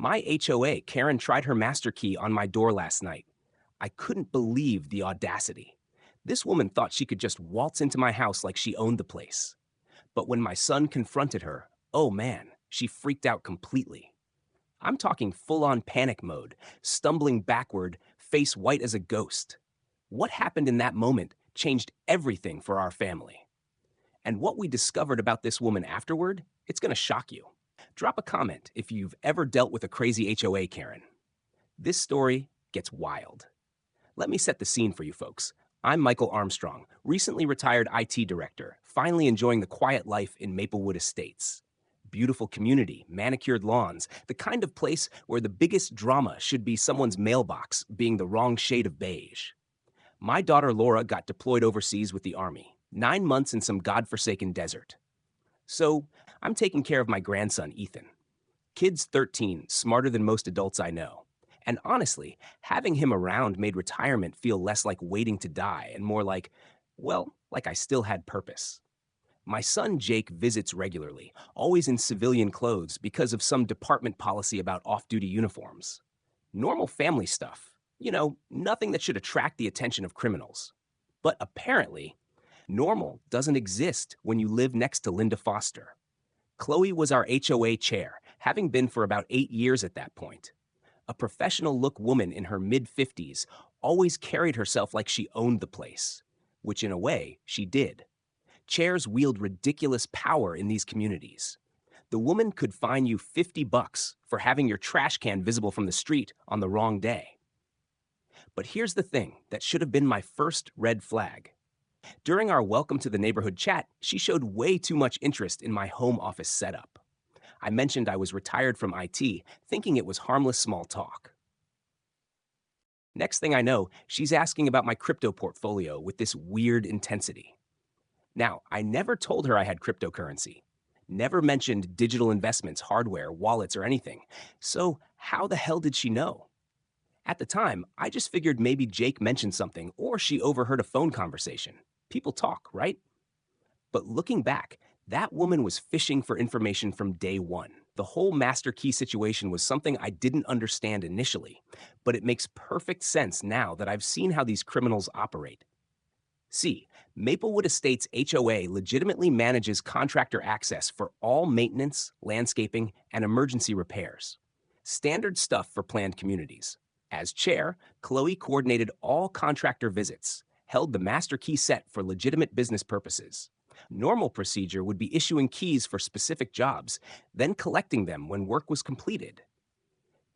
My HOA, Karen tried her master key on my door last night. I couldn't believe the audacity. This woman thought she could just waltz into my house like she owned the place. But when my son confronted her, oh man, she freaked out completely. I'm talking full-on panic mode, stumbling backward, face white as a ghost. What happened in that moment changed everything for our family. And what we discovered about this woman afterward, it's going to shock you. Drop a comment if you've ever dealt with a crazy HOA, Karen. This story gets wild. Let me set the scene for you folks. I'm Michael Armstrong, recently retired IT director, finally enjoying the quiet life in Maplewood Estates. Beautiful community, manicured lawns, the kind of place where the biggest drama should be someone's mailbox being the wrong shade of beige. My daughter Laura got deployed overseas with the Army, 9 months in some godforsaken desert. So I'm taking care of my grandson, Ethan. Kid's 13, smarter than most adults I know. And honestly, having him around made retirement feel less like waiting to die and more like, well, like I still had purpose. My son Jake visits regularly, always in civilian clothes because of some department policy about off-duty uniforms. Normal family stuff. Nothing that should attract the attention of criminals. But apparently, normal doesn't exist when you live next to Linda Foster. Chloe was our HOA chair, having been for about 8 years at that point. A professional-look woman in her mid-50s always carried herself like she owned the place, which in a way, she did. Chairs wield ridiculous power in these communities. The woman could fine you $50 for having your trash can visible from the street on the wrong day. But here's the thing that should have been my first red flag. During our welcome to the neighborhood chat, she showed way too much interest in my home office setup. I mentioned I was retired from IT, thinking it was harmless small talk. Next thing I know, she's asking about my crypto portfolio with this weird intensity. Now, I never told her I had cryptocurrency, never mentioned digital investments, hardware, wallets, or anything. So how the hell did she know? At the time, I just figured maybe Jake mentioned something or she overheard a phone conversation. People talk, right? But looking back, that woman was fishing for information from day one. The whole master key situation was something I didn't understand initially, but it makes perfect sense now that I've seen how these criminals operate. See, Maplewood Estates HOA legitimately manages contractor access for all maintenance, landscaping, and emergency repairs. Standard stuff for planned communities. As chair, Chloe coordinated all contractor visits, held the master key set for legitimate business purposes. Normal procedure would be issuing keys for specific jobs, then collecting them when work was completed.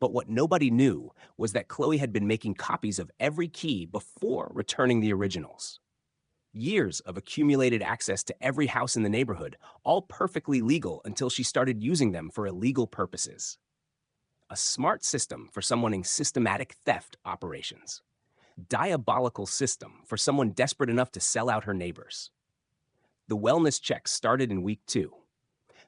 But what nobody knew was that Chloe had been making copies of every key before returning the originals. Years of accumulated access to every house in the neighborhood, all perfectly legal until she started using them for illegal purposes. A smart system for someone in systematic theft operations. Diabolical system for someone desperate enough to sell out her neighbors. The wellness checks started in week 2.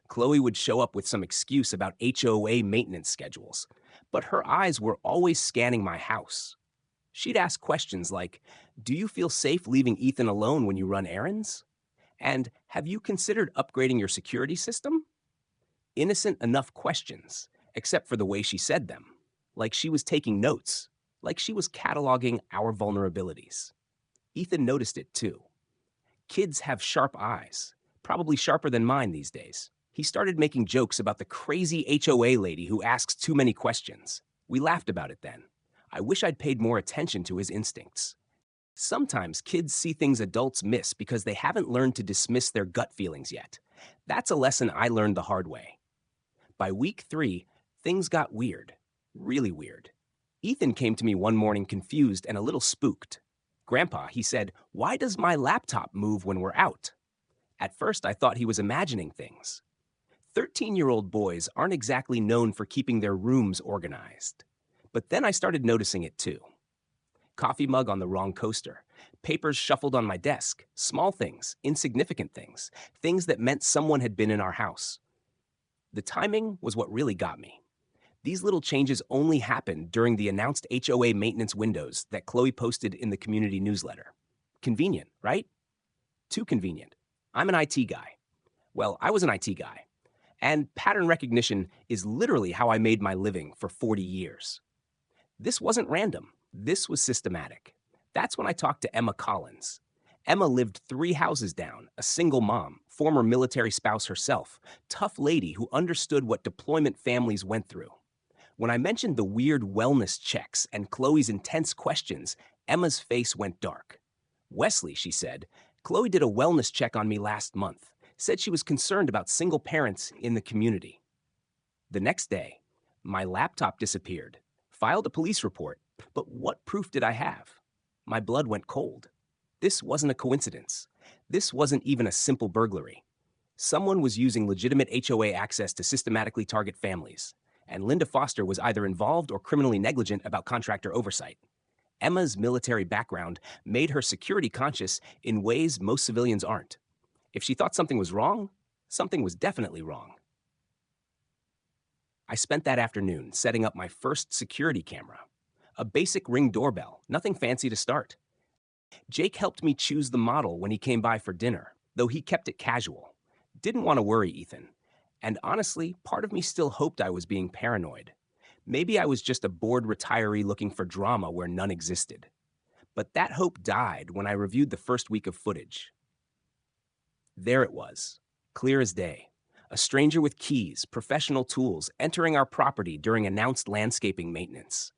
Chloe would show up with some excuse about HOA maintenance schedules, but her eyes were always scanning my house. She'd ask questions like, "Do you feel safe leaving Ethan alone when you run errands?" And "Have you considered upgrading your security system?" Innocent enough questions, except for the way she said them. Like she was taking notes, like she was cataloging our vulnerabilities. Ethan noticed it too. Kids have sharp eyes, probably sharper than mine these days. He started making jokes about the crazy HOA lady who asks too many questions. We laughed about it then. I wish I'd paid more attention to his instincts. Sometimes kids see things adults miss because they haven't learned to dismiss their gut feelings yet. That's a lesson I learned the hard way. By week 3, things got weird, really weird. Ethan came to me one morning confused and a little spooked. "Grandpa," he said, "why does my laptop move when we're out?" At first, I thought he was imagining things. 13-year-old boys aren't exactly known for keeping their rooms organized. But then I started noticing it too. Coffee mug on the wrong coaster, papers shuffled on my desk, small things, insignificant things, things that meant someone had been in our house. The timing was what really got me. These little changes only happened during the announced HOA maintenance windows that Chloe posted in the community newsletter. Convenient, right? Too convenient. I'm an IT guy. Well, I was an IT guy. And pattern recognition is literally how I made my living for 40 years. This wasn't random. This was systematic. That's when I talked to Emma Collins. Emma lived 3 houses down, a single mom, former military spouse herself, tough lady who understood what deployment families went through. When I mentioned the weird wellness checks and Chloe's intense questions, Emma's face went dark. Wesley, she said, Chloe did a wellness check on me last month, said she was concerned about single parents in the community. The next day, my laptop disappeared, filed a police report, but what proof did I have? My blood went cold. This wasn't a coincidence. This wasn't even a simple burglary. Someone was using legitimate HOA access to systematically target families, and Linda Foster was either involved or criminally negligent about contractor oversight. Emma's military background made her security conscious in ways most civilians aren't. If she thought something was wrong, something was definitely wrong. I spent that afternoon setting up my first security camera. A basic Ring doorbell, nothing fancy to start. Jake helped me choose the model when he came by for dinner, though he kept it casual. Didn't want to worry Ethan. And honestly, part of me still hoped I was being paranoid. Maybe I was just a bored retiree looking for drama where none existed. But that hope died when I reviewed the first week of footage. There it was, clear as day. A stranger with keys, professional tools, entering our property during announced landscaping maintenance.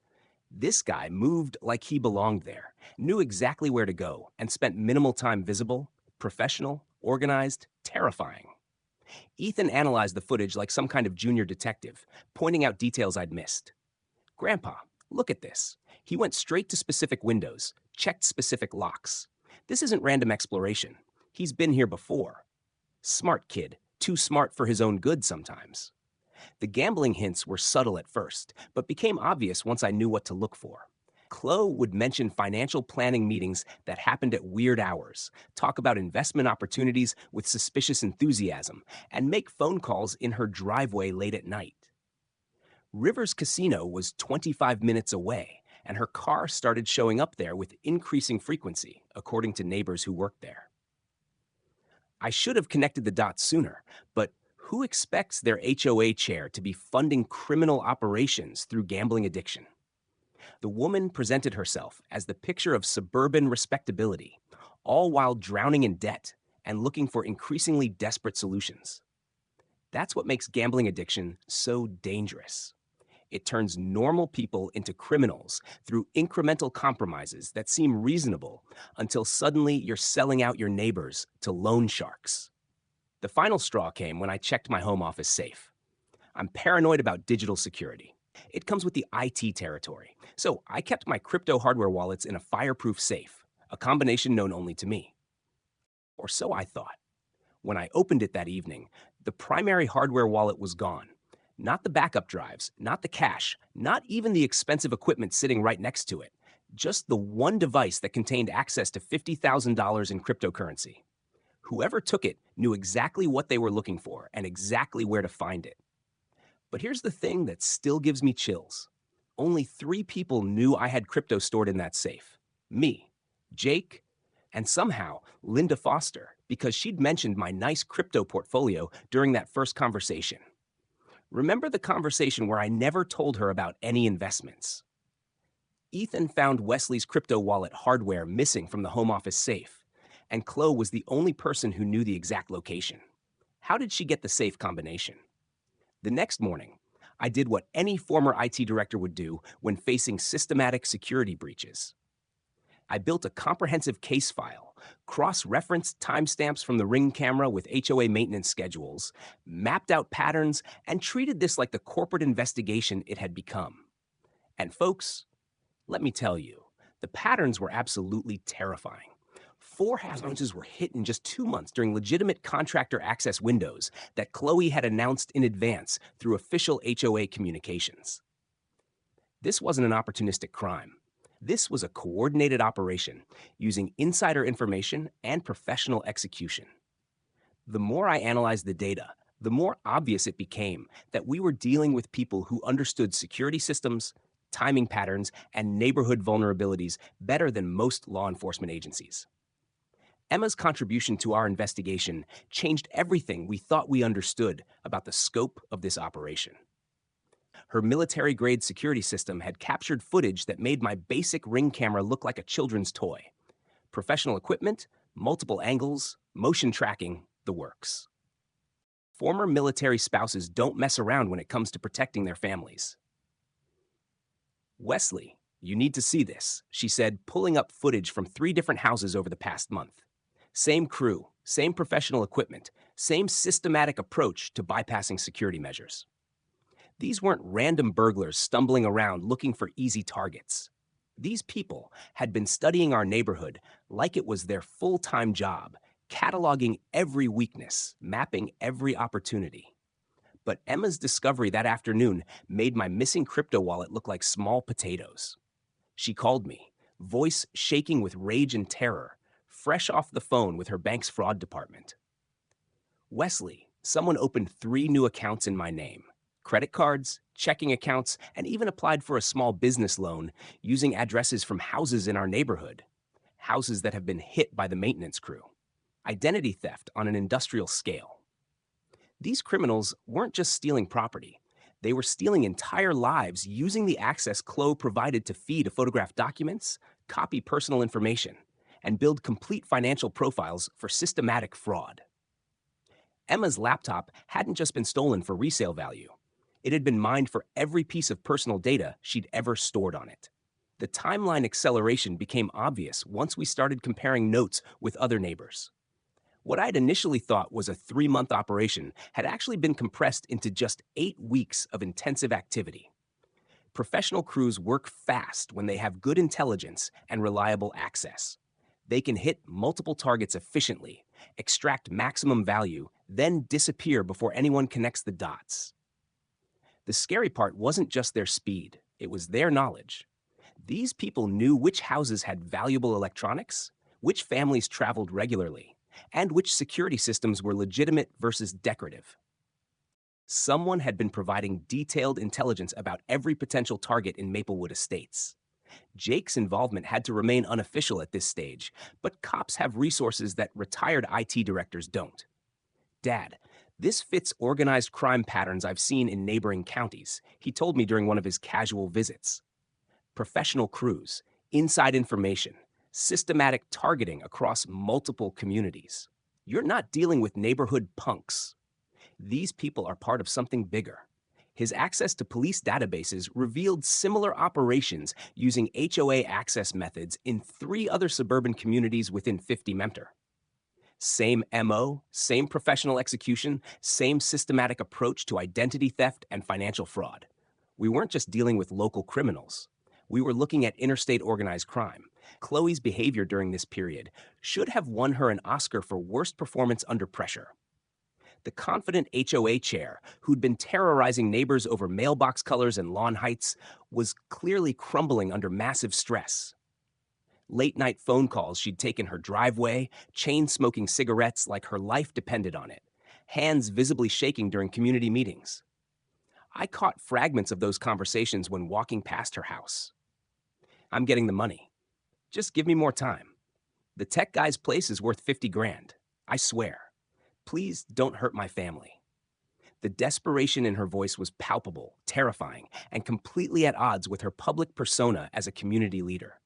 This guy moved like he belonged there, knew exactly where to go, and spent minimal time visible, professional, organized, terrifying. Ethan analyzed the footage like some kind of junior detective, pointing out details I'd missed. Grandpa, look at this. He went straight to specific windows, checked specific locks. This isn't random exploration. He's been here before. Smart kid, too smart for his own good sometimes. The gambling hints were subtle at first, but became obvious once I knew what to look for. Chloe would mention financial planning meetings that happened at weird hours, talk about investment opportunities with suspicious enthusiasm, and make phone calls in her driveway late at night. Rivers Casino was 25 minutes away, and her car started showing up there with increasing frequency, according to neighbors who worked there. I should have connected the dots sooner, but who expects their HOA chair to be funding criminal operations through gambling addiction? The woman presented herself as the picture of suburban respectability, all while drowning in debt and looking for increasingly desperate solutions. That's what makes gambling addiction so dangerous. It turns normal people into criminals through incremental compromises that seem reasonable until suddenly you're selling out your neighbors to loan sharks. The final straw came when I checked my home office safe. I'm paranoid about digital security. It comes with the IT territory, so I kept my crypto hardware wallets in a fireproof safe, a combination known only to me. Or so I thought. When I opened it that evening, the primary hardware wallet was gone. Not the backup drives, not the cash, not even the expensive equipment sitting right next to it. Just the one device that contained access to $50,000 in cryptocurrency. Whoever took it knew exactly what they were looking for and exactly where to find it. But here's the thing that still gives me chills. Only 3 people knew I had crypto stored in that safe. Me, Jake, and somehow Linda Foster, because she'd mentioned my nice crypto portfolio during that first conversation. Remember the conversation where I never told her about any investments? Ethan found Wesley's crypto wallet hardware missing from the home office safe, and Chloe was the only person who knew the exact location. How did she get the safe combination? The next morning, I did what any former IT director would do when facing systematic security breaches. I built a comprehensive case file, cross-referenced timestamps from the Ring camera with HOA maintenance schedules, mapped out patterns, and treated this like the corporate investigation it had become. And folks, let me tell you, the patterns were absolutely terrifying. 4 half-ounces were hit in just 2 months during legitimate contractor access windows that Chloe had announced in advance through official HOA communications. This wasn't an opportunistic crime. This was a coordinated operation using insider information and professional execution. The more I analyzed the data, the more obvious it became that we were dealing with people who understood security systems, timing patterns, and neighborhood vulnerabilities better than most law enforcement agencies. Emma's contribution to our investigation changed everything we thought we understood about the scope of this operation. Her military-grade security system had captured footage that made my basic Ring camera look like a children's toy. Professional equipment, multiple angles, motion tracking, the works. Former military spouses don't mess around when it comes to protecting their families. "Wesley, you need to see this," she said, pulling up footage from 3 different houses over the past month. Same crew, same professional equipment, same systematic approach to bypassing security measures. These weren't random burglars stumbling around looking for easy targets. These people had been studying our neighborhood like it was their full-time job, cataloging every weakness, mapping every opportunity. But Emma's discovery that afternoon made my missing crypto wallet look like small potatoes. She called me, voice shaking with rage and terror, fresh off the phone with her bank's fraud department. "Wesley, someone opened 3 new accounts in my name. Credit cards, checking accounts, and even applied for a small business loan using addresses from houses in our neighborhood. Houses that have been hit by the maintenance crew. Identity theft on an industrial scale." These criminals weren't just stealing property. They were stealing entire lives using the access Chloe provided to feed to photograph documents, copy personal information, and build complete financial profiles for systematic fraud. Emma's laptop hadn't just been stolen for resale value. It had been mined for every piece of personal data she'd ever stored on it. The timeline acceleration became obvious once we started comparing notes with other neighbors. What I'd initially thought was a 3-month operation had actually been compressed into just 8 weeks of intensive activity. Professional crews work fast when they have good intelligence and reliable access. They can hit multiple targets efficiently, extract maximum value, then disappear before anyone connects the dots. The scary part wasn't just their speed, it was their knowledge. These people knew which houses had valuable electronics, which families traveled regularly, and which security systems were legitimate versus decorative. Someone had been providing detailed intelligence about every potential target in Maplewood Estates. Jake's involvement had to remain unofficial at this stage, but cops have resources that retired IT directors don't. "Dad, this fits organized crime patterns I've seen in neighboring counties," he told me during one of his casual visits. Professional crews, inside information, systematic targeting across multiple communities. You're not dealing with neighborhood punks. These people are part of something bigger. His access to police databases revealed similar operations using HOA access methods in 3 other suburban communities within 50 Mentor. Same MO, same professional execution, same systematic approach to identity theft and financial fraud. We weren't just dealing with local criminals. We were looking at interstate organized crime. Chloe's behavior during this period should have won her an Oscar for worst performance under pressure. The confident HOA chair, who'd been terrorizing neighbors over mailbox colors and lawn heights, was clearly crumbling under massive stress. Late-night phone calls she'd taken her driveway, chain-smoking cigarettes like her life depended on it, hands visibly shaking during community meetings. I caught fragments of those conversations when walking past her house. "I'm getting the money. Just give me more time. The tech guy's place is worth 50 grand. I swear. Please don't hurt my family." The desperation in her voice was palpable, terrifying, and completely at odds with her public persona as a community leader.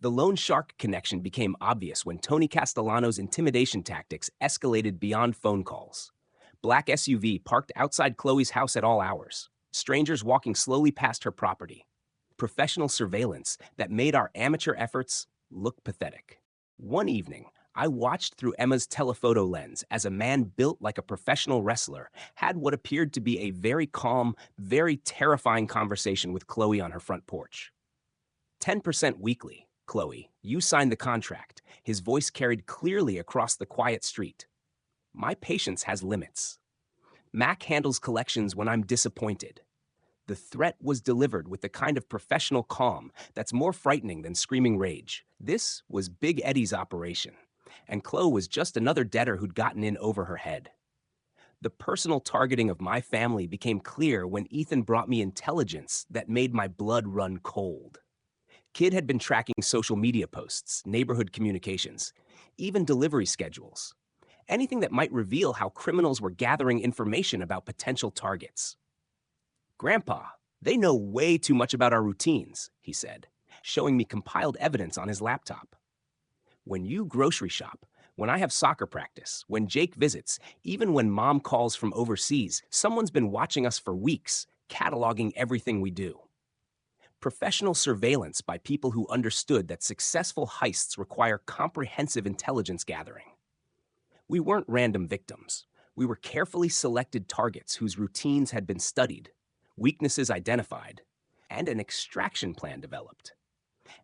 The loan shark connection became obvious when Tony Castellano's intimidation tactics escalated beyond phone calls. Black SUV parked outside Chloe's house at all hours. Strangers walking slowly past her property. Professional surveillance that made our amateur efforts look pathetic. One evening, I watched through Emma's telephoto lens as a man built like a professional wrestler had what appeared to be a very calm, very terrifying conversation with Chloe on her front porch. 10% weekly, Chloe, you signed the contract. His voice carried clearly across the quiet street. My patience has limits. Mac handles collections when I'm disappointed. The threat was delivered with the kind of professional calm that's more frightening than screaming rage. This was Big Eddie's operation, and Chloe was just another debtor who'd gotten in over her head. The personal targeting of my family became clear when Ethan brought me intelligence that made my blood run cold. Kid had been tracking social media posts, neighborhood communications. even delivery schedules. Anything that might reveal how criminals were gathering information about potential targets. Grandpa, they know way too much about our routines, he said, showing me compiled evidence on his laptop. When you grocery shop, when I have soccer practice, when Jake visits, even when mom calls from overseas, someone's been watching us for weeks, cataloging everything we do. Professional surveillance by people who understood that successful heists require comprehensive intelligence gathering. We weren't random victims. We were carefully selected targets whose routines had been studied, weaknesses identified, and an extraction plan developed.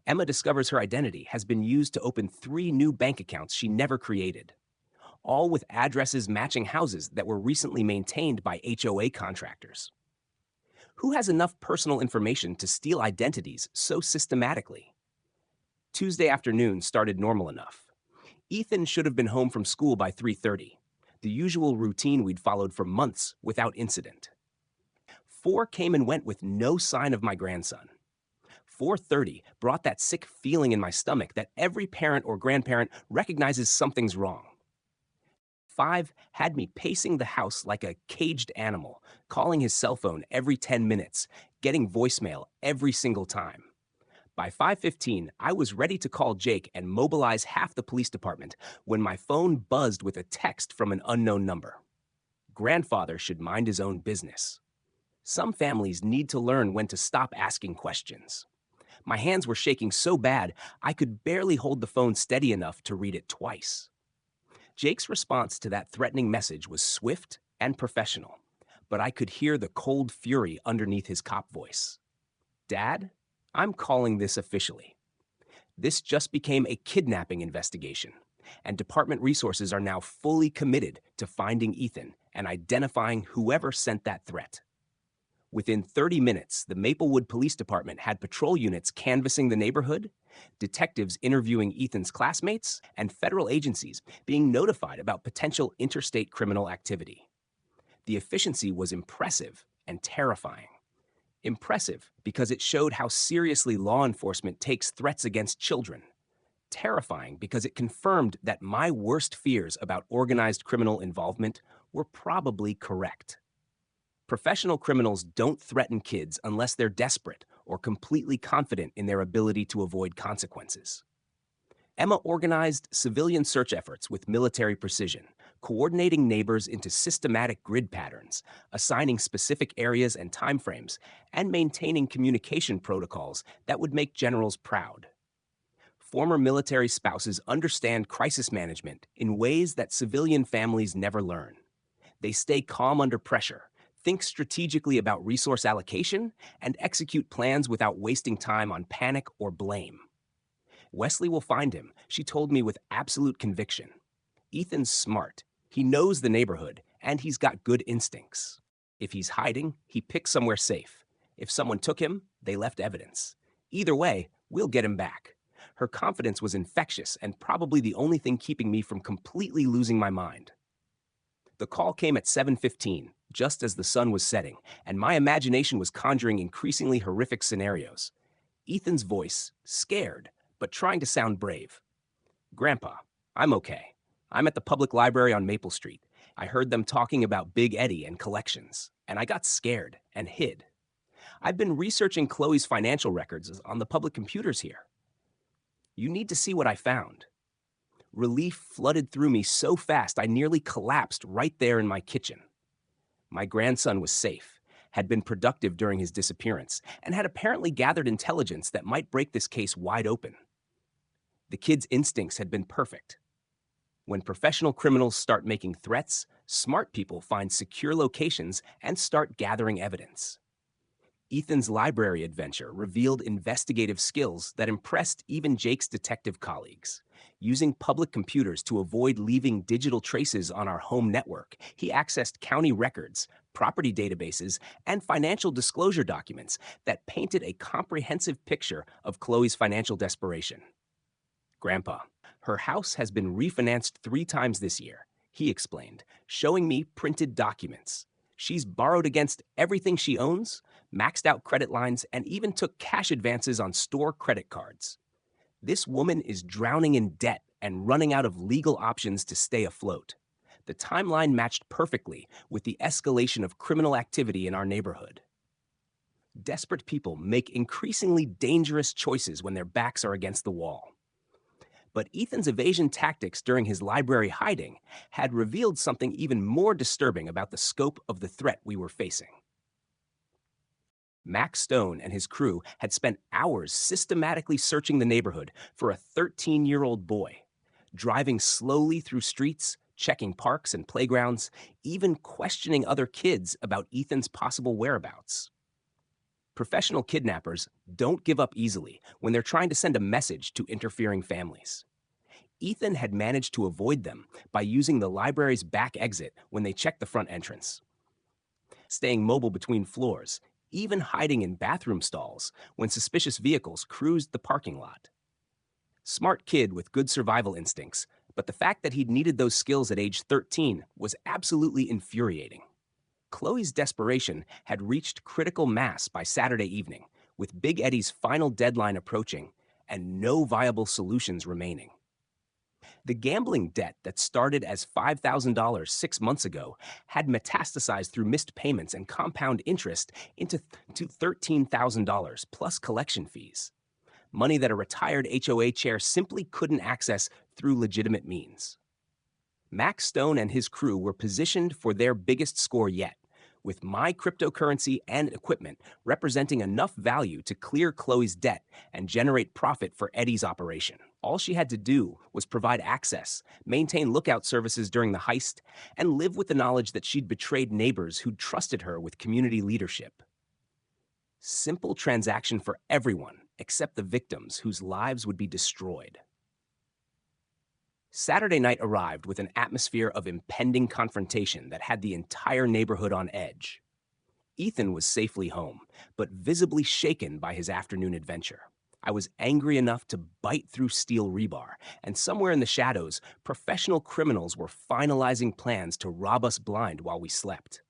Emma discovers her identity has been used to open 3 new bank accounts she never created, all with addresses matching houses that were recently maintained by HOA contractors. Who has enough personal information to steal identities so systematically? Tuesday afternoon started normal enough. Ethan should have been home from school by 3:30, the usual routine we'd followed for months without incident. 4 came and went with no sign of my grandson. 4:30 brought that sick feeling in my stomach that every parent or grandparent recognizes something's wrong. 5 had me pacing the house like a caged animal, calling his cell phone every 10 minutes, getting voicemail every single time. By 5:15, I was ready to call Jake and mobilize half the police department when my phone buzzed with a text from an unknown number. Grandfather should mind his own business. Some families need to learn when to stop asking questions. My hands were shaking so bad, I could barely hold the phone steady enough to read it twice. Jake's response to that threatening message was swift and professional, but I could hear the cold fury underneath his cop voice. Dad, I'm calling this officially. This just became a kidnapping investigation, and department resources are now fully committed to finding Ethan and identifying whoever sent that threat. Within 30 minutes, the Maplewood Police Department had patrol units canvassing the neighborhood, detectives interviewing Ethan's classmates, and federal agencies being notified about potential interstate criminal activity. The efficiency was impressive and terrifying. Impressive because it showed how seriously law enforcement takes threats against children. Terrifying because it confirmed that my worst fears about organized criminal involvement were probably correct. Professional criminals don't threaten kids unless they're desperate or completely confident in their ability to avoid consequences. Emma organized civilian search efforts with military precision, coordinating neighbors into systematic grid patterns, assigning specific areas and timeframes, and maintaining communication protocols that would make generals proud. Former military spouses understand crisis management in ways that civilian families never learn. They stay calm under pressure, think strategically about resource allocation, and execute plans without wasting time on panic or blame. Wesley will find him, she told me with absolute conviction. Ethan's smart. He knows the neighborhood, and he's got good instincts. If he's hiding, he picks somewhere safe. If someone took him, they left evidence. Either way, we'll get him back. Her confidence was infectious and probably the only thing keeping me from completely losing my mind. The call came at 7:15, just as the sun was setting, and my imagination was conjuring increasingly horrific scenarios. Ethan's voice, scared, but trying to sound brave. Grandpa, I'm okay. I'm at the public library on Maple Street. I heard them talking about Big Eddie and collections, and I got scared and hid. I've been researching Chloe's financial records on the public computers here. You need to see what I found. Relief flooded through me so fast I nearly collapsed right there in my kitchen. My grandson was safe, had been productive during his disappearance, and had apparently gathered intelligence that might break this case wide open. The kid's instincts had been perfect. When professional criminals start making threats, smart people find secure locations and start gathering evidence. Ethan's library adventure revealed investigative skills that impressed even Jake's detective colleagues. Using public computers to avoid leaving digital traces on our home network, he accessed county records, property databases, and financial disclosure documents that painted a comprehensive picture of Chloe's financial desperation. Grandpa, her house has been refinanced 3 times this year, he explained, showing me printed documents. She's borrowed against everything she owns, maxed out credit lines, and even took cash advances on store credit cards. This woman is drowning in debt and running out of legal options to stay afloat. The timeline matched perfectly with the escalation of criminal activity in our neighborhood. Desperate people make increasingly dangerous choices when their backs are against the wall. But Ethan's evasion tactics during his library hiding had revealed something even more disturbing about the scope of the threat we were facing. Max Stone and his crew had spent hours systematically searching the neighborhood for a 13-year-old boy, driving slowly through streets, checking parks and playgrounds, even questioning other kids about Ethan's possible whereabouts. Professional kidnappers don't give up easily when they're trying to send a message to interfering families. Ethan had managed to avoid them by using the library's back exit when they checked the front entrance, staying mobile between floors, even hiding in bathroom stalls when suspicious vehicles cruised the parking lot. Smart kid with good survival instincts, but the fact that he'd needed those skills at age 13 was absolutely infuriating. Chloe's desperation had reached critical mass by Saturday evening, with Big Eddie's final deadline approaching and no viable solutions remaining. The gambling debt that started as $5,000 6 months ago had metastasized through missed payments and compound interest into $13,000 plus collection fees, money that a retired HOA chair simply couldn't access through legitimate means. Max Stone and his crew were positioned for their biggest score yet, with my cryptocurrency and equipment representing enough value to clear Chloe's debt and generate profit for Eddie's operation. All she had to do was provide access, maintain lookout services during the heist, and live with the knowledge that she'd betrayed neighbors who'd trusted her with community leadership. Simple transaction for everyone except the victims whose lives would be destroyed. Saturday night arrived with an atmosphere of impending confrontation that had the entire neighborhood on edge. Ethan was safely home, but visibly shaken by his afternoon adventure. I was angry enough to bite through steel rebar, and somewhere in the shadows, professional criminals were finalizing plans to rob us blind while we slept.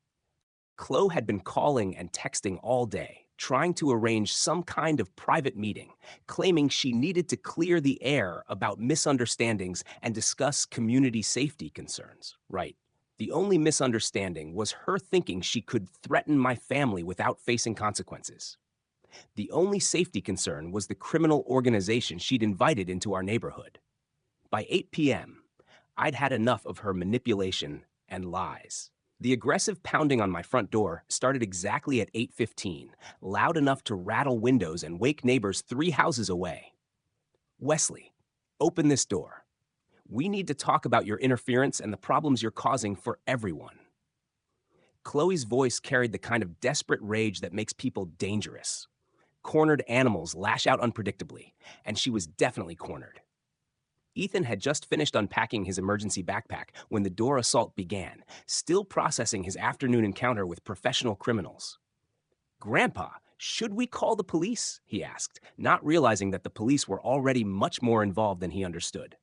Chloe had been calling and texting all day, trying to arrange some kind of private meeting, claiming she needed to clear the air about misunderstandings and discuss community safety concerns. Right. The only misunderstanding was her thinking she could threaten my family without facing consequences. The only safety concern was the criminal organization she'd invited into our neighborhood. By 8 p.m., I'd had enough of her manipulation and lies. The aggressive pounding on my front door started exactly at 8:15, loud enough to rattle windows and wake neighbors 3 houses away. "Wesley, open this door. We need to talk about your interference and the problems you're causing for everyone." Chloe's voice carried the kind of desperate rage that makes people dangerous. Cornered animals lash out unpredictably, and she was definitely cornered. Ethan had just finished unpacking his emergency backpack when the door assault began, still processing his afternoon encounter with professional criminals. "Grandpa, should we call the police?" he asked, not realizing that the police were already much more involved than he understood.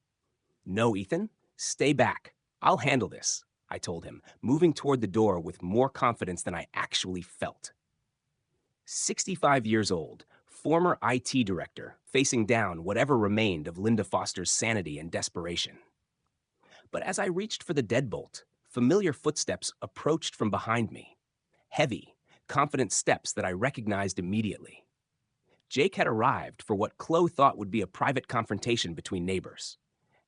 "No, Ethan, stay back. I'll handle this," I told him, moving toward the door with more confidence than I actually felt. 65 years old, former IT director, facing down whatever remained of Linda Foster's sanity and desperation. But as I reached for the deadbolt, familiar footsteps approached from behind me. Heavy, confident steps that I recognized immediately. Jake had arrived for what Chloe thought would be a private confrontation between neighbors.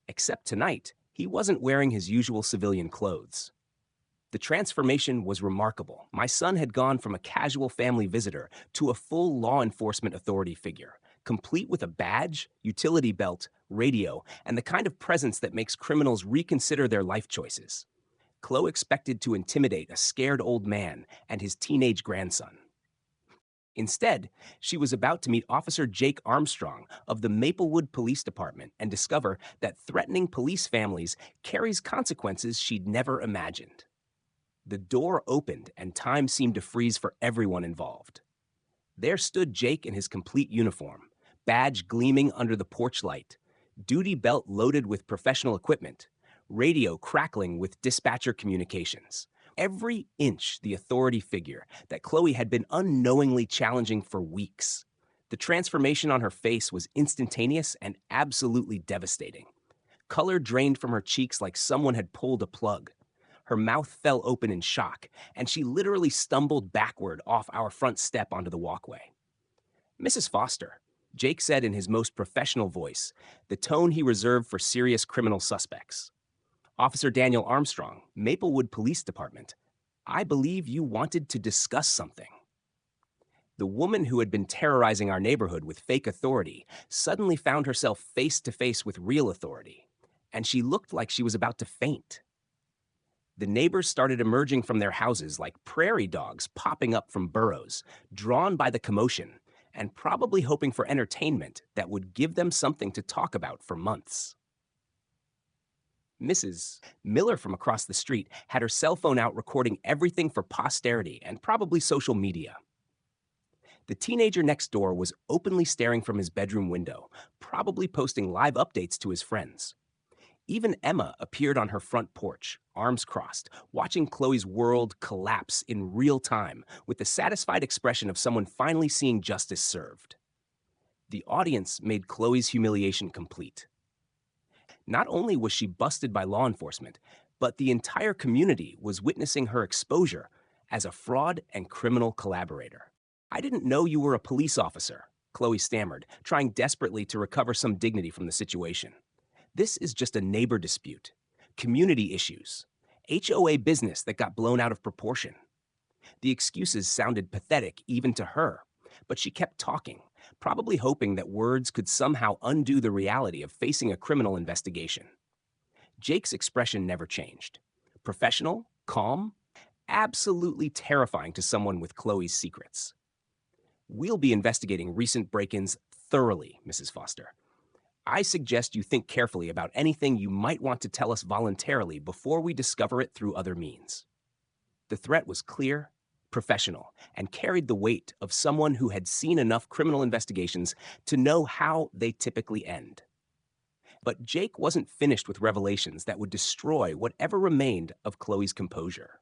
Except tonight, he wasn't wearing his usual civilian clothes. The transformation was remarkable. My son had gone from a casual family visitor to a full law enforcement authority figure, complete with a badge, utility belt, radio, and the kind of presence that makes criminals reconsider their life choices. Chloe expected to intimidate a scared old man and his teenage grandson. Instead, she was about to meet Officer Jake Armstrong of the Maplewood Police Department and discover that threatening police families carries consequences she'd never imagined. The door opened and time seemed to freeze for everyone involved. There stood Jake in his complete uniform, badge gleaming under the porch light, duty belt loaded with professional equipment, radio crackling with dispatcher communications. Every inch the authority figure that Chloe had been unknowingly challenging for weeks. The transformation on her face was instantaneous and absolutely devastating. Color drained from her cheeks like someone had pulled a plug. Her mouth fell open in shock, and she literally stumbled backward off our front step onto the walkway. "Mrs. Foster," Jake said in his most professional voice, the tone he reserved for serious criminal suspects. "Officer Daniel Armstrong, Maplewood Police Department. I believe you wanted to discuss something." The woman who had been terrorizing our neighborhood with fake authority suddenly found herself face to face with real authority, and she looked like she was about to faint. The neighbors started emerging from their houses like prairie dogs popping up from burrows, drawn by the commotion, and probably hoping for entertainment that would give them something to talk about for months. Mrs. Miller from across the street had her cell phone out recording everything for posterity and probably social media. The teenager next door was openly staring from his bedroom window, probably posting live updates to his friends. Even Emma appeared on her front porch, arms crossed, watching Chloe's world collapse in real time with the satisfied expression of someone finally seeing justice served. The audience made Chloe's humiliation complete. Not only was she busted by law enforcement, but the entire community was witnessing her exposure as a fraud and criminal collaborator. "I didn't know you were a police officer," Chloe stammered, trying desperately to recover some dignity from the situation. "This is just a neighbor dispute, community issues, HOA business that got blown out of proportion." The excuses sounded pathetic even to her, but she kept talking, probably hoping that words could somehow undo the reality of facing a criminal investigation. Jake's expression never changed. Professional, calm, absolutely terrifying to someone with Chloe's secrets. "We'll be investigating recent break-ins thoroughly, Mrs. Foster. I suggest you think carefully about anything you might want to tell us voluntarily before we discover it through other means." The threat was clear, professional, and carried the weight of someone who had seen enough criminal investigations to know how they typically end. But Jake wasn't finished with revelations that would destroy whatever remained of Chloe's composure.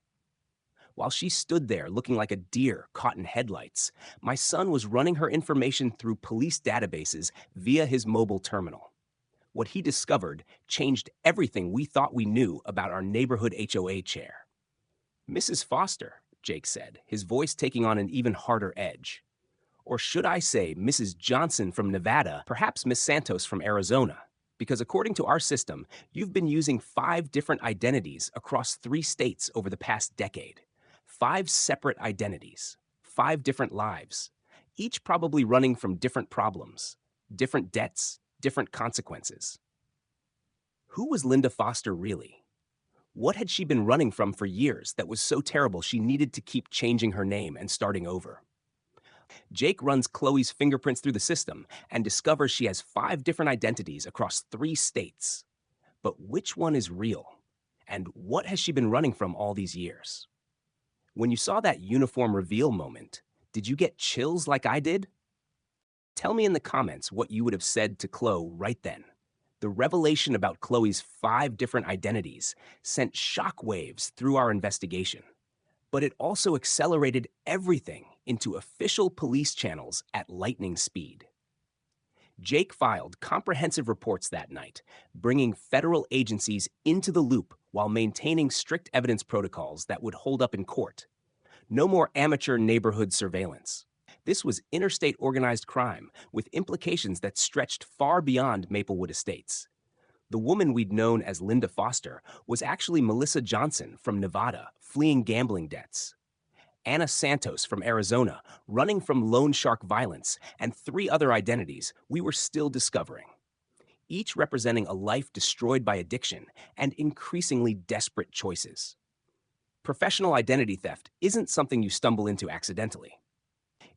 While she stood there looking like a deer caught in headlights, my son was running her information through police databases via his mobile terminal. What he discovered changed everything we thought we knew about our neighborhood HOA chair. "Mrs. Foster," Jake said, his voice taking on an even harder edge. "Or should I say Mrs. Johnson from Nevada, perhaps Miss Santos from Arizona? Because according to our system, you've been using 5 different identities across 3 states over the past decade. 5 separate identities, 5 different lives, each probably running from different problems, different debts, different consequences." Who was Linda Foster really? What had she been running from for years that was so terrible she needed to keep changing her name and starting over? Jake runs Chloe's fingerprints through the system and discovers she has 5 different identities across 3 states. But which one is real? And what has she been running from all these years? When you saw that uniform reveal moment, did you get chills like I did? Tell me in the comments what you would have said to Chloe right then. The revelation about Chloe's 5 different identities sent shockwaves through our investigation, but it also accelerated everything into official police channels at lightning speed. Jake filed comprehensive reports that night, bringing federal agencies into the loop while maintaining strict evidence protocols that would hold up in court. No more amateur neighborhood surveillance. This was interstate organized crime with implications that stretched far beyond Maplewood Estates. The woman we'd known as Linda Foster was actually Melissa Johnson from Nevada, fleeing gambling debts. Anna Santos from Arizona, running from loan shark violence, and 3 other identities we were still discovering, each representing a life destroyed by addiction and increasingly desperate choices. Professional identity theft isn't something you stumble into accidentally.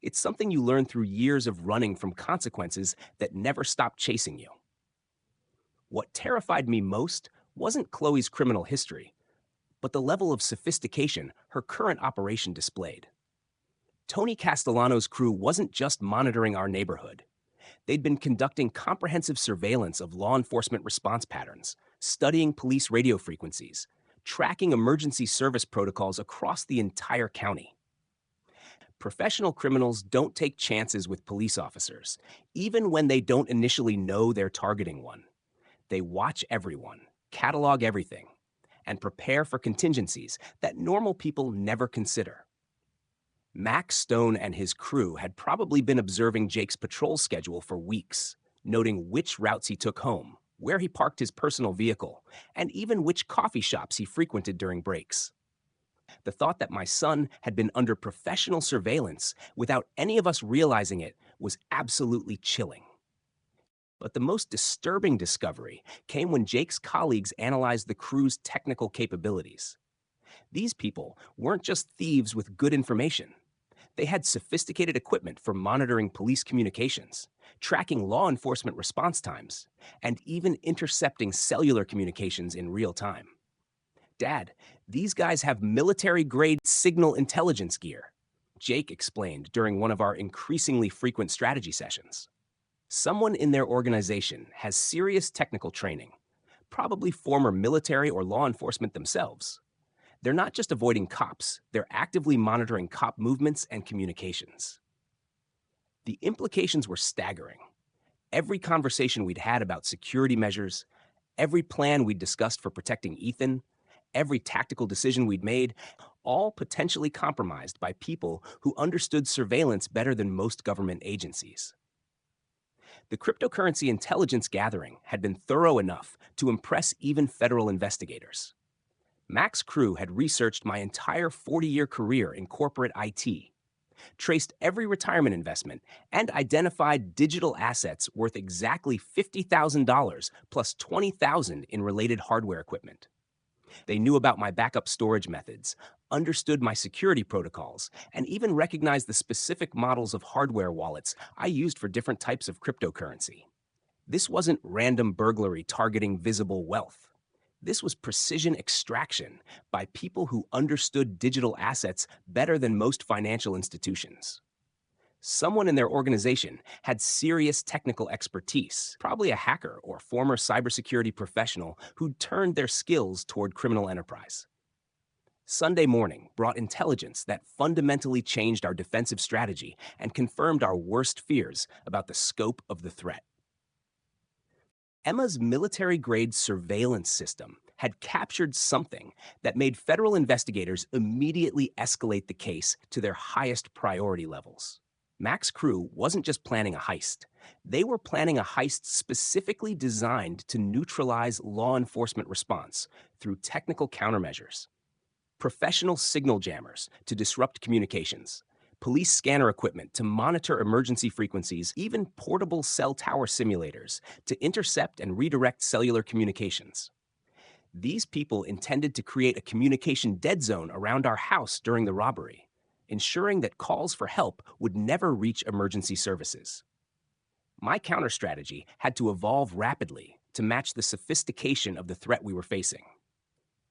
It's something you learn through years of running from consequences that never stop chasing you. What terrified me most wasn't Chloe's criminal history, but the level of sophistication her current operation displayed. Tony Castellano's crew wasn't just monitoring our neighborhood. They'd been conducting comprehensive surveillance of law enforcement response patterns, studying police radio frequencies, tracking emergency service protocols across the entire county. Professional criminals don't take chances with police officers, even when they don't initially know they're targeting one. They watch everyone, catalog everything, and prepare for contingencies that normal people never consider. Max Stone and his crew had probably been observing Jake's patrol schedule for weeks, noting which routes he took home, where he parked his personal vehicle, and even which coffee shops he frequented during breaks. The thought that my son had been under professional surveillance without any of us realizing it was absolutely chilling. But the most disturbing discovery came when Jake's colleagues analyzed the crew's technical capabilities. These people weren't just thieves with good information. They had sophisticated equipment for monitoring police communications, tracking law enforcement response times, and even intercepting cellular communications in real time. Dad, these guys have military-grade signal intelligence gear, Jake explained during one of our increasingly frequent strategy sessions. Someone in their organization has serious technical training, probably former military or law enforcement themselves. They're not just avoiding cops, they're actively monitoring cop movements and communications. The implications were staggering. Every conversation we'd had about security measures, every plan we'd discussed for protecting Ethan, every tactical decision we'd made, all potentially compromised by people who understood surveillance better than most government agencies. The cryptocurrency intelligence gathering had been thorough enough to impress even federal investigators. Mac's crew had researched my entire 40-year career in corporate IT, traced every retirement investment, and identified digital assets worth exactly $50,000 plus $20,000 in related hardware equipment. They knew about my backup storage methods, understood my security protocols, and even recognized the specific models of hardware wallets I used for different types of cryptocurrency. This wasn't random burglary targeting visible wealth. This was precision extraction by people who understood digital assets better than most financial institutions. Someone in their organization had serious technical expertise, probably a hacker or former cybersecurity professional who'd turned their skills toward criminal enterprise. Sunday morning brought intelligence that fundamentally changed our defensive strategy and confirmed our worst fears about the scope of the threat. Emma's military-grade surveillance system had captured something that made federal investigators immediately escalate the case to their highest priority levels. Mac's crew wasn't just planning a heist. They were planning a heist specifically designed to neutralize law enforcement response through technical countermeasures. Professional signal jammers to disrupt communications, police scanner equipment to monitor emergency frequencies, even portable cell tower simulators to intercept and redirect cellular communications. These people intended to create a communication dead zone around our house during the robbery, ensuring that calls for help would never reach emergency services. My counter strategy had to evolve rapidly to match the sophistication of the threat we were facing.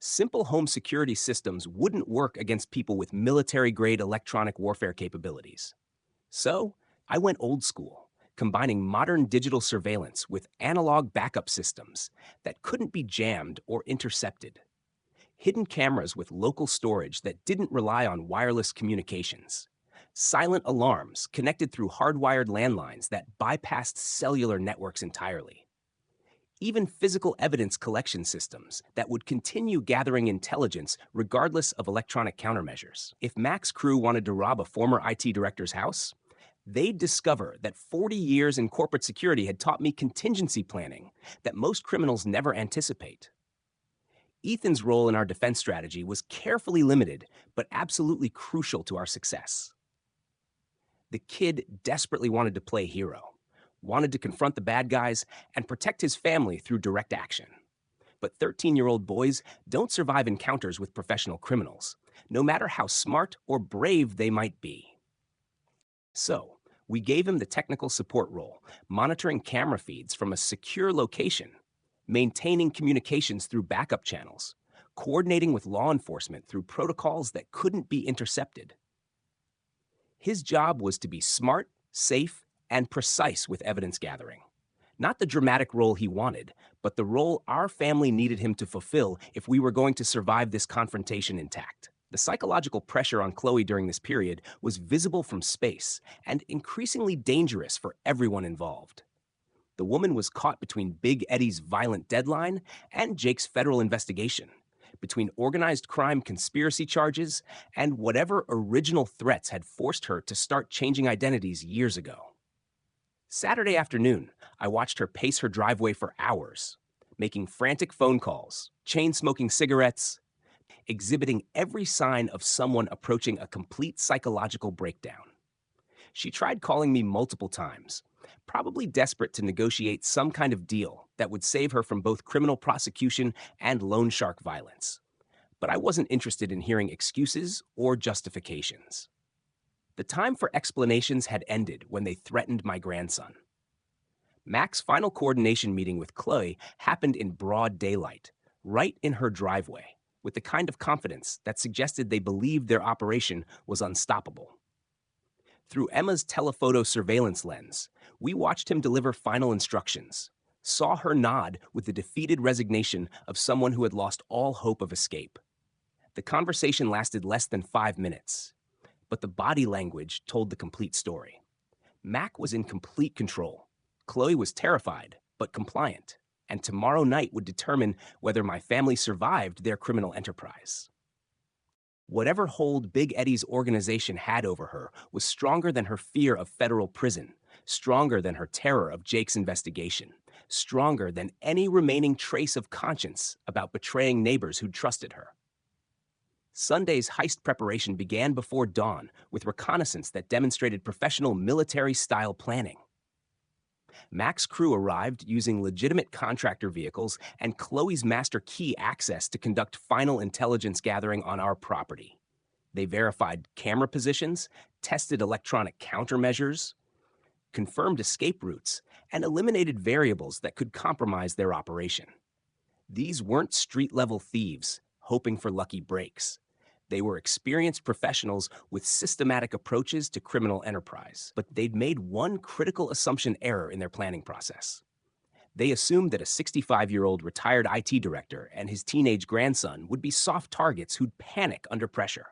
Simple home security systems wouldn't work against people with military-grade electronic warfare capabilities. So, I went old school, combining modern digital surveillance with analog backup systems that couldn't be jammed or intercepted. Hidden cameras with local storage that didn't rely on wireless communications. Silent alarms connected through hardwired landlines that bypassed cellular networks entirely. Even physical evidence collection systems that would continue gathering intelligence regardless of electronic countermeasures. If Mac's crew wanted to rob a former IT director's house, they'd discover that 40 years in corporate security had taught me contingency planning that most criminals never anticipate. Ethan's role in our defense strategy was carefully limited, but absolutely crucial to our success. The kid desperately wanted to play hero, wanted to confront the bad guys, and protect his family through direct action. But 13-year-old boys don't survive encounters with professional criminals, no matter how smart or brave they might be. So, we gave him the technical support role, monitoring camera feeds from a secure location, maintaining communications through backup channels, coordinating with law enforcement through protocols that couldn't be intercepted. His job was to be smart, safe, and precise with evidence gathering. Not the dramatic role he wanted, but the role our family needed him to fulfill if we were going to survive this confrontation intact. The psychological pressure on Chloe during this period was visible from space and increasingly dangerous for everyone involved. The woman was caught between Big Eddie's violent deadline and Jake's federal investigation, between organized crime conspiracy charges and whatever original threats had forced her to start changing identities years ago. Saturday afternoon, I watched her pace her driveway for hours, making frantic phone calls, chain-smoking cigarettes, exhibiting every sign of someone approaching a complete psychological breakdown. She tried calling me multiple times, probably desperate to negotiate some kind of deal that would save her from both criminal prosecution and loan shark violence. But I wasn't interested in hearing excuses or justifications. The time for explanations had ended when they threatened my grandson. Mac's final coordination meeting with Chloe happened in broad daylight, right in her driveway, with the kind of confidence that suggested they believed their operation was unstoppable. Through Emma's telephoto surveillance lens, we watched him deliver final instructions, saw her nod with the defeated resignation of someone who had lost all hope of escape. The conversation lasted less than 5 minutes, but the body language told the complete story. Mac was in complete control. Chloe was terrified, but compliant, and tomorrow night would determine whether my family survived their criminal enterprise. Whatever hold Big Eddie's organization had over her was stronger than her fear of federal prison, stronger than her terror of Jake's investigation, stronger than any remaining trace of conscience about betraying neighbors who'd trusted her. Sunday's heist preparation began before dawn with reconnaissance that demonstrated professional military-style planning. Mac's crew arrived using legitimate contractor vehicles and Chloe's master key access to conduct final intelligence gathering on our property. They verified camera positions, tested electronic countermeasures, confirmed escape routes, and eliminated variables that could compromise their operation. These weren't street-level thieves hoping for lucky breaks. They were experienced professionals with systematic approaches to criminal enterprise, but they'd made one critical assumption error in their planning process. They assumed that a 65-year-old retired IT director and his teenage grandson would be soft targets who'd panic under pressure.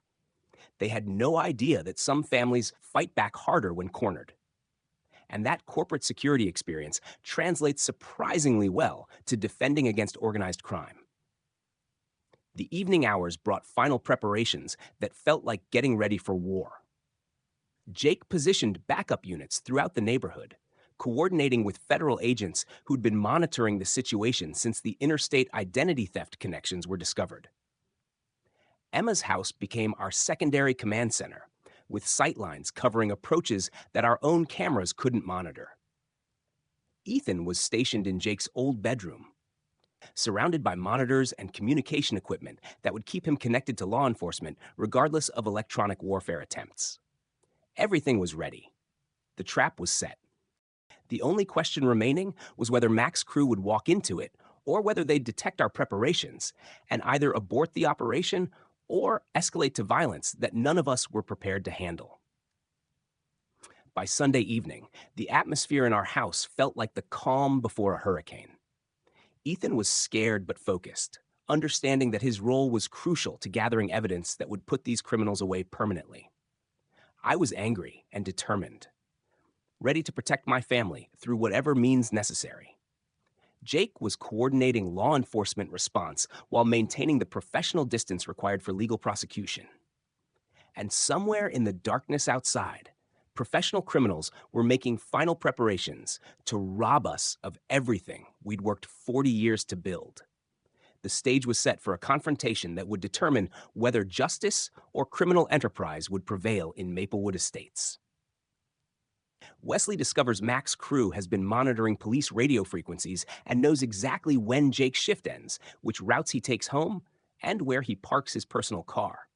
They had no idea that some families fight back harder when cornered. And that corporate security experience translates surprisingly well to defending against organized crime. The evening hours brought final preparations that felt like getting ready for war. Jake positioned backup units throughout the neighborhood, coordinating with federal agents who'd been monitoring the situation since the interstate identity theft connections were discovered. Emma's house became our secondary command center, with sightlines covering approaches that our own cameras couldn't monitor. Ethan was stationed in Jake's old bedroom, surrounded by monitors and communication equipment that would keep him connected to law enforcement regardless of electronic warfare attempts. Everything was ready. The trap was set. The only question remaining was whether Mac's crew would walk into it or whether they'd detect our preparations and either abort the operation or escalate to violence that none of us were prepared to handle. By Sunday evening, the atmosphere in our house felt like the calm before a hurricane. Ethan was scared but focused, understanding that his role was crucial to gathering evidence that would put these criminals away permanently. I was angry and determined, ready to protect my family through whatever means necessary. Jake was coordinating law enforcement response while maintaining the professional distance required for legal prosecution. And somewhere in the darkness outside, professional criminals were making final preparations to rob us of everything we'd worked 40 years to build. The stage was set for a confrontation that would determine whether justice or criminal enterprise would prevail in Maplewood Estates. Wesley discovers Mac's crew has been monitoring police radio frequencies and knows exactly when Jake's shift ends, which routes he takes home, and where he parks his personal car.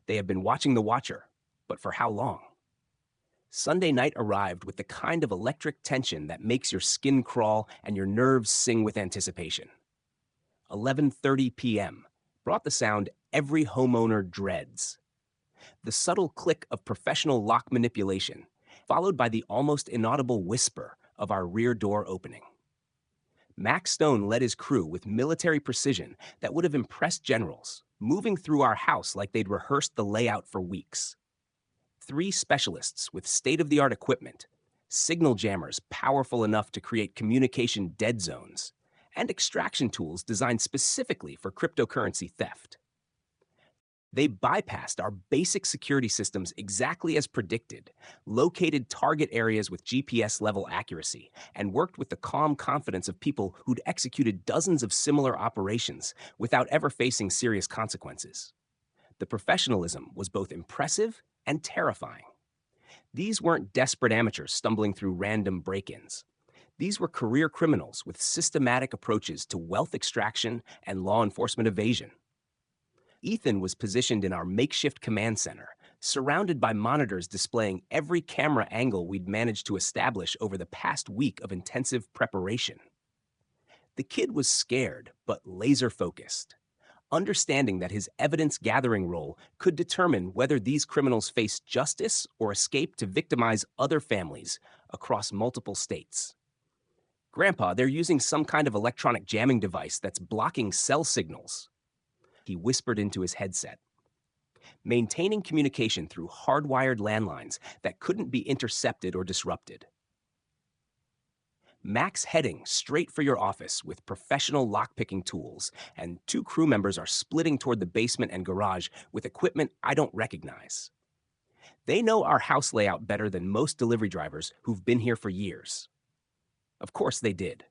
They have been watching the watcher, but for how long? Sunday night arrived with the kind of electric tension that makes your skin crawl and your nerves sing with anticipation. 11:30 p.m. brought the sound every homeowner dreads. The subtle click of professional lock manipulation, followed by the almost inaudible whisper of our rear door opening. Mac Stone led his crew with military precision that would have impressed generals, moving through our house like they'd rehearsed the layout for weeks. 3 specialists with state-of-the-art equipment, signal jammers powerful enough to create communication dead zones, and extraction tools designed specifically for cryptocurrency theft. They bypassed our basic security systems exactly as predicted, located target areas with GPS level accuracy, and worked with the calm confidence of people who'd executed dozens of similar operations without ever facing serious consequences. The professionalism was both impressive and terrifying. These weren't desperate amateurs stumbling through random break ins. These were career criminals with systematic approaches to wealth extraction and law enforcement evasion. Ethan was positioned in our makeshift command center, surrounded by monitors displaying every camera angle we'd managed to establish over the past week of intensive preparation. The kid was scared, but laser focused, understanding that his evidence gathering role could determine whether these criminals face justice or escape to victimize other families across multiple states. Grandpa, they're using some kind of electronic jamming device that's blocking cell signals, he whispered into his headset. Maintaining communication through hardwired landlines that couldn't be intercepted or disrupted. Mac's heading straight for your office with professional lockpicking tools, and 2 crew members are splitting toward the basement and garage with equipment I don't recognize. They know our house layout better than most delivery drivers who've been here for years. Of course they did.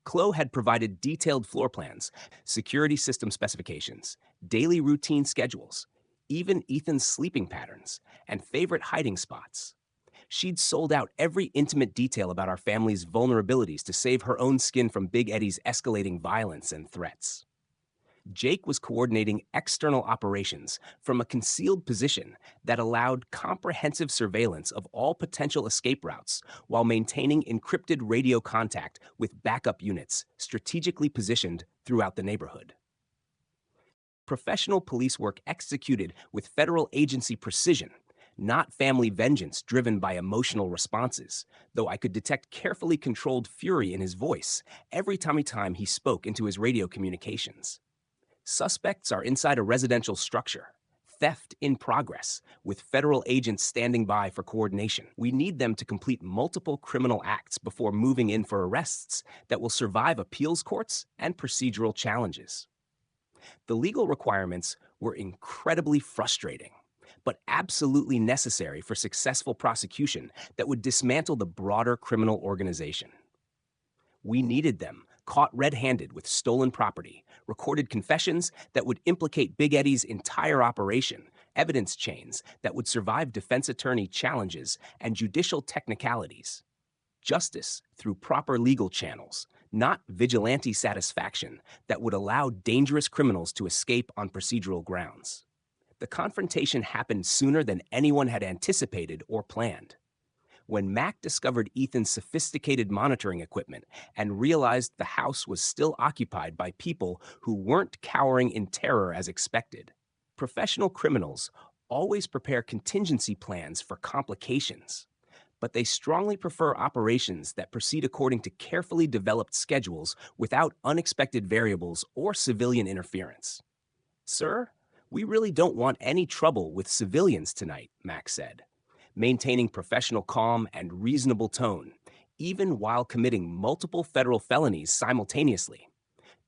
Chloe had provided detailed floor plans, security system specifications, daily routine schedules, even Ethan's sleeping patterns, and favorite hiding spots. She'd sold out every intimate detail about our family's vulnerabilities to save her own skin from Big Eddie's escalating violence and threats. Jake was coordinating external operations from a concealed position that allowed comprehensive surveillance of all potential escape routes while maintaining encrypted radio contact with backup units strategically positioned throughout the neighborhood. Professional police work executed with federal agency precision, not family vengeance driven by emotional responses, though I could detect carefully controlled fury in his voice every time he spoke into his radio communications. Suspects are inside a residential structure. Theft in progress, with federal agents standing by for coordination. We need them to complete multiple criminal acts before moving in for arrests that will survive appeals courts and procedural challenges. The legal requirements were incredibly frustrating, but absolutely necessary for successful prosecution that would dismantle the broader criminal organization. We needed them caught red-handed with stolen property, recorded confessions that would implicate Big Eddie's entire operation, evidence chains that would survive defense attorney challenges and judicial technicalities. Justice through proper legal channels, not vigilante satisfaction that would allow dangerous criminals to escape on procedural grounds. The confrontation happened sooner than anyone had anticipated or planned. When Mac discovered Ethan's sophisticated monitoring equipment and realized the house was still occupied by people who weren't cowering in terror as expected. Professional criminals always prepare contingency plans for complications, but they strongly prefer operations that proceed according to carefully developed schedules without unexpected variables or civilian interference. Sir, we really don't want any trouble with civilians tonight, Mac said, maintaining professional calm and reasonable tone, even while committing multiple federal felonies simultaneously.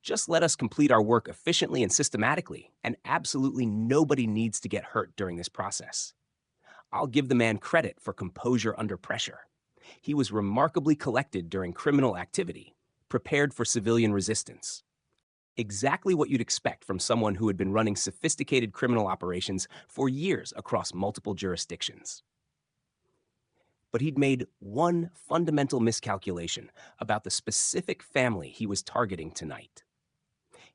Just let us complete our work efficiently and systematically, and absolutely nobody needs to get hurt during this process. I'll give the man credit for composure under pressure. He was remarkably collected during criminal activity, prepared for civilian resistance. Exactly what you'd expect from someone who had been running sophisticated criminal operations for years across multiple jurisdictions. But he'd made one fundamental miscalculation about the specific family he was targeting tonight.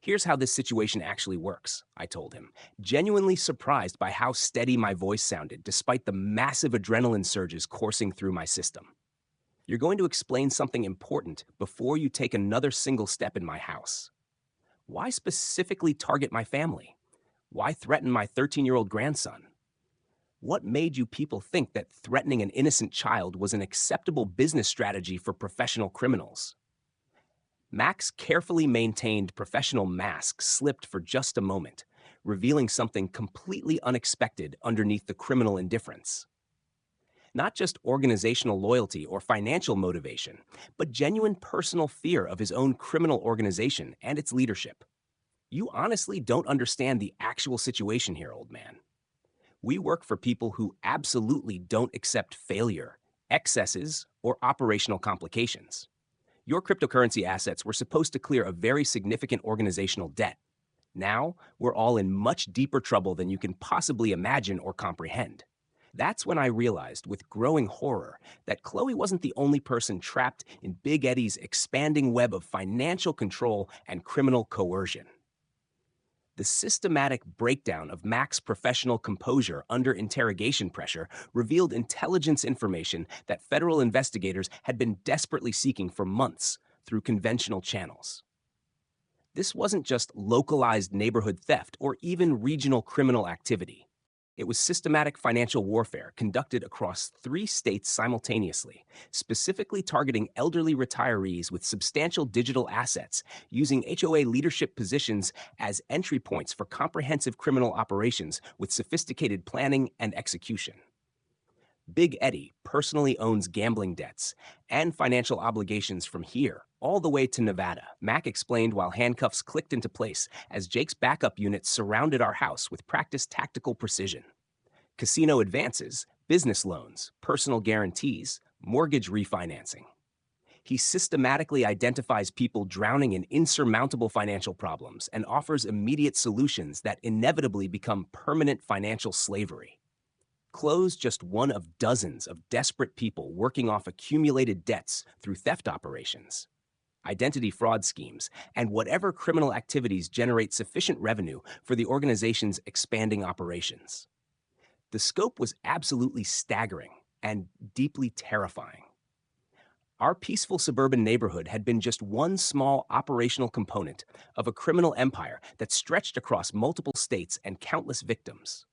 Here's how this situation actually works, I told him, genuinely surprised by how steady my voice sounded despite the massive adrenaline surges coursing through my system. You're going to explain something important before you take another single step in my house. Why specifically target my family? Why threaten my 13-year-old grandson? What made you people think that threatening an innocent child was an acceptable business strategy for professional criminals? Mac's carefully maintained professional mask slipped for just a moment, revealing something completely unexpected underneath the criminal indifference. Not just organizational loyalty or financial motivation, but genuine personal fear of his own criminal organization and its leadership. You honestly don't understand the actual situation here, old man. We work for people who absolutely don't accept failure, excesses, or operational complications. Your cryptocurrency assets were supposed to clear a very significant organizational debt. Now, we're all in much deeper trouble than you can possibly imagine or comprehend. That's when I realized, with growing horror, that Chloe wasn't the only person trapped in Big Eddie's expanding web of financial control and criminal coercion. The systematic breakdown of Mac's professional composure under interrogation pressure revealed intelligence information that federal investigators had been desperately seeking for months through conventional channels. This wasn't just localized neighborhood theft or even regional criminal activity. It was systematic financial warfare conducted across 3 states simultaneously, specifically targeting elderly retirees with substantial digital assets, using HOA leadership positions as entry points for comprehensive criminal operations with sophisticated planning and execution. Big Eddie personally owns gambling debts and financial obligations from here all the way to Nevada, Mac explained while handcuffs clicked into place as Jake's backup unit surrounded our house with practiced tactical precision. Casino advances, business loans, personal guarantees, mortgage refinancing. He systematically identifies people drowning in insurmountable financial problems and offers immediate solutions that inevitably become permanent financial slavery. Chloe's just one of dozens of desperate people working off accumulated debts through theft operations, identity fraud schemes, and whatever criminal activities generate sufficient revenue for the organization's expanding operations. The scope was absolutely staggering and deeply terrifying. Our peaceful suburban neighborhood had been just one small operational component of a criminal empire that stretched across multiple states and countless victims.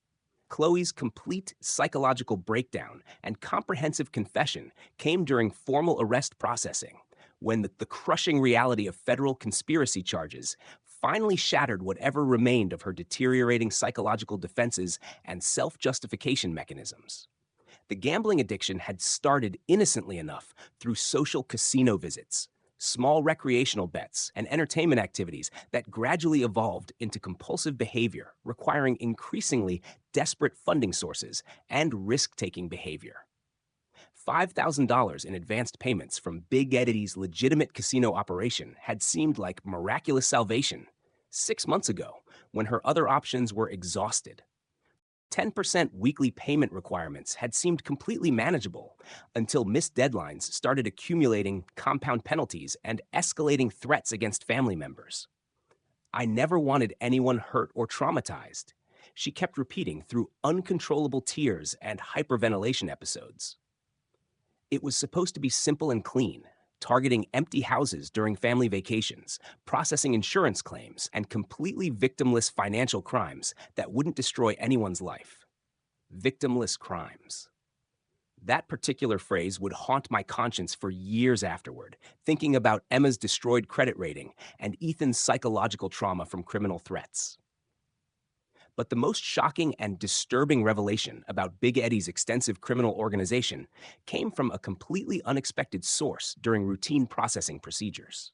Chloe's complete psychological breakdown and comprehensive confession came during formal arrest processing, when the crushing reality of federal conspiracy charges finally shattered whatever remained of her deteriorating psychological defenses and self-justification mechanisms. The gambling addiction had started innocently enough through social casino visits, small recreational bets, and entertainment activities that gradually evolved into compulsive behavior, requiring increasingly desperate funding sources and risk-taking behavior. $5,000 in advanced payments from Big Eddie's legitimate casino operation had seemed like miraculous salvation 6 months ago, when her other options were exhausted. 10% weekly payment requirements had seemed completely manageable until missed deadlines started accumulating compound penalties and escalating threats against family members. I never wanted anyone hurt or traumatized, she kept repeating through uncontrollable tears and hyperventilation episodes. It was supposed to be simple and clean, targeting empty houses during family vacations, processing insurance claims, and completely victimless financial crimes that wouldn't destroy anyone's life. Victimless crimes. That particular phrase would haunt my conscience for years afterward, thinking about Emma's destroyed credit rating and Ethan's psychological trauma from criminal threats. But the most shocking and disturbing revelation about Big Eddie's extensive criminal organization came from a completely unexpected source during routine processing procedures.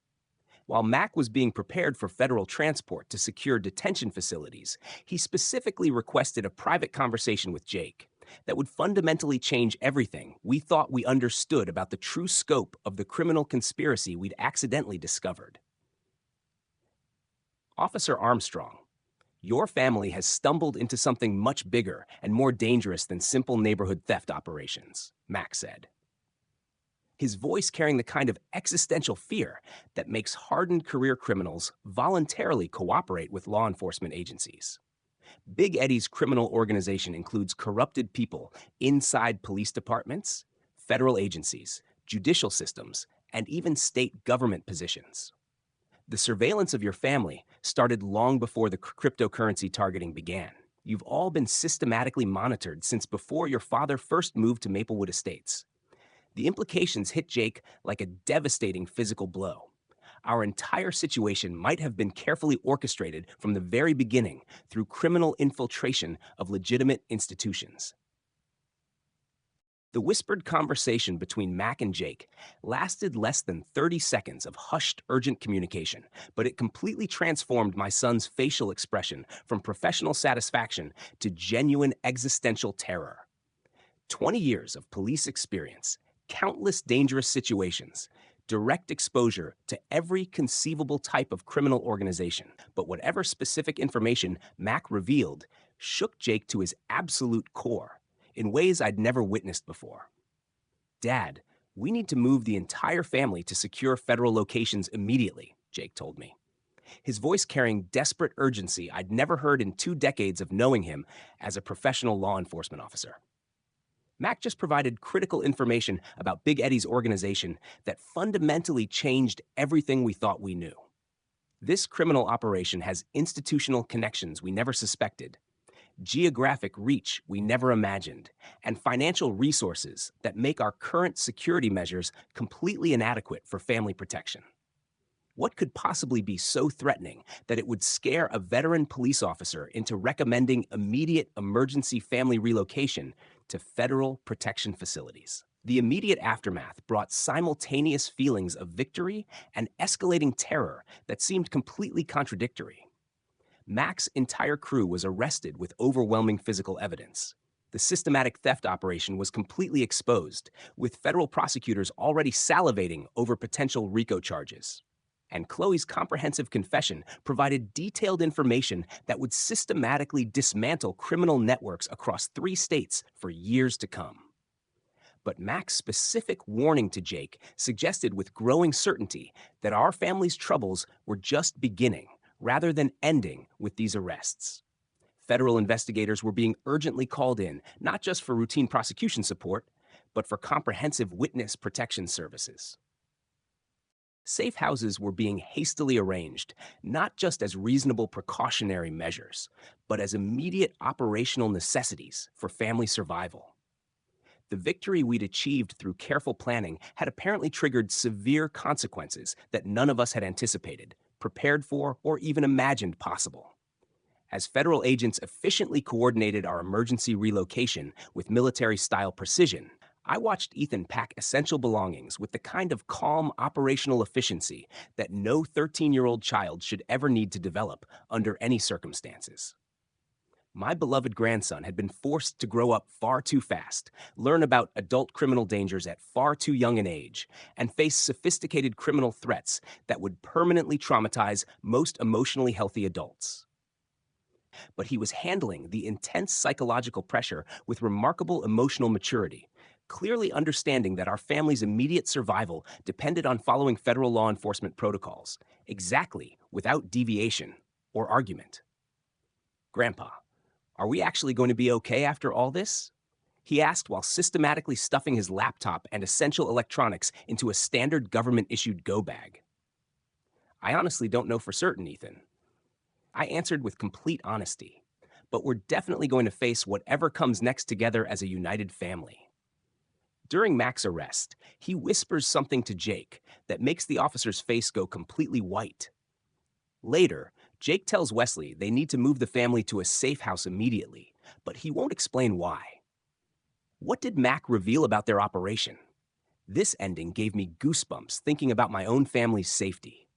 While Mac was being prepared for federal transport to secure detention facilities, he specifically requested a private conversation with Jake that would fundamentally change everything we thought we understood about the true scope of the criminal conspiracy we'd accidentally discovered. Officer Armstrong, your family has stumbled into something much bigger and more dangerous than simple neighborhood theft operations, Mac said, his voice carrying the kind of existential fear that makes hardened career criminals voluntarily cooperate with law enforcement agencies. Big Eddie's criminal organization includes corrupted people inside police departments, federal agencies, judicial systems, and even state government positions. The surveillance of your family started long before the cryptocurrency targeting began. You've all been systematically monitored since before your father first moved to Maplewood Estates. The implications hit Jake like a devastating physical blow. Our entire situation might have been carefully orchestrated from the very beginning through criminal infiltration of legitimate institutions. The whispered conversation between Mac and Jake lasted less than 30 seconds of hushed, urgent communication, but it completely transformed my son's facial expression from professional satisfaction to genuine existential terror. 20 years of police experience, countless dangerous situations, direct exposure to every conceivable type of criminal organization. But whatever specific information Mac revealed shook Jake to his absolute core in ways I'd never witnessed before. "Dad, we need to move the entire family to secure federal locations immediately," Jake told me, his voice carrying desperate urgency I'd never heard in 2 decades of knowing him as a professional law enforcement officer. Mac just provided critical information about Big Eddie's organization that fundamentally changed everything we thought we knew. This criminal operation has institutional connections we never suspected, geographic reach we never imagined, and financial resources that make our current security measures completely inadequate for family protection. What could possibly be so threatening that it would scare a veteran police officer into recommending immediate emergency family relocation to federal protection facilities? The immediate aftermath brought simultaneous feelings of victory and escalating terror that seemed completely contradictory. Mac's entire crew was arrested with overwhelming physical evidence. The systematic theft operation was completely exposed, with federal prosecutors already salivating over potential RICO charges. And Chloe's comprehensive confession provided detailed information that would systematically dismantle criminal networks across 3 states for years to come. But Mac's specific warning to Jake suggested with growing certainty that our family's troubles were just beginning, rather than ending with these arrests. Federal investigators were being urgently called in, not just for routine prosecution support, but for comprehensive witness protection services. Safe houses were being hastily arranged, not just as reasonable precautionary measures, but as immediate operational necessities for family survival. The victory we'd achieved through careful planning had apparently triggered severe consequences that none of us had anticipated, prepared for, or even imagined possible. As federal agents efficiently coordinated our emergency relocation with military-style precision, I watched Ethan pack essential belongings with the kind of calm operational efficiency that no 13-year-old child should ever need to develop under any circumstances. My beloved grandson had been forced to grow up far too fast, learn about adult criminal dangers at far too young an age, and face sophisticated criminal threats that would permanently traumatize most emotionally healthy adults. But he was handling the intense psychological pressure with remarkable emotional maturity, clearly understanding that our family's immediate survival depended on following federal law enforcement protocols, exactly without deviation or argument. "Grandpa, are we actually going to be okay after all this?" he asked while systematically stuffing his laptop and essential electronics into a standard government-issued go bag. "I honestly don't know for certain, Ethan." I answered with complete honesty, "but we're definitely going to face whatever comes next together as a united family." During Mac's arrest, he whispers something to Jake that makes the officer's face go completely white. Later, Jake tells Wesley they need to move the family to a safe house immediately, but he won't explain why. What did Mac reveal about their operation? This ending gave me goosebumps thinking about my own family's safety.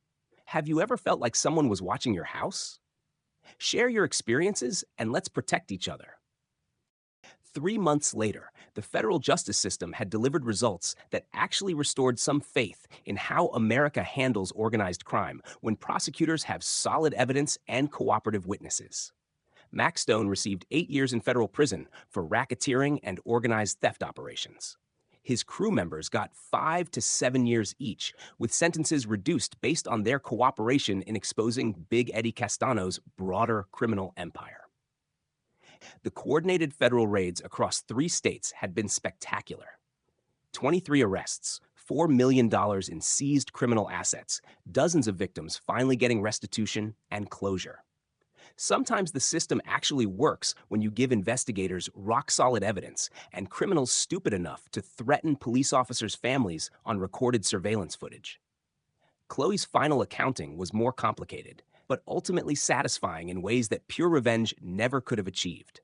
Have you ever felt like someone was watching your house? Share your experiences and let's protect each other. 3 months later, the federal justice system had delivered results that actually restored some faith in how America handles organized crime when prosecutors have solid evidence and cooperative witnesses. Mac Stone received 8 years in federal prison for racketeering and organized theft operations. His crew members got 5 to 7 years each, with sentences reduced based on their cooperation in exposing Big Eddie Castano's broader criminal empire. The coordinated federal raids across 3 states had been spectacular. 23 arrests, $4 million in seized criminal assets, dozens of victims finally getting restitution and closure. Sometimes the system actually works when you give investigators rock-solid evidence and criminals stupid enough to threaten police officers' families on recorded surveillance footage. Chloe's final accounting was more complicated, but ultimately satisfying in ways that pure revenge never could have achieved.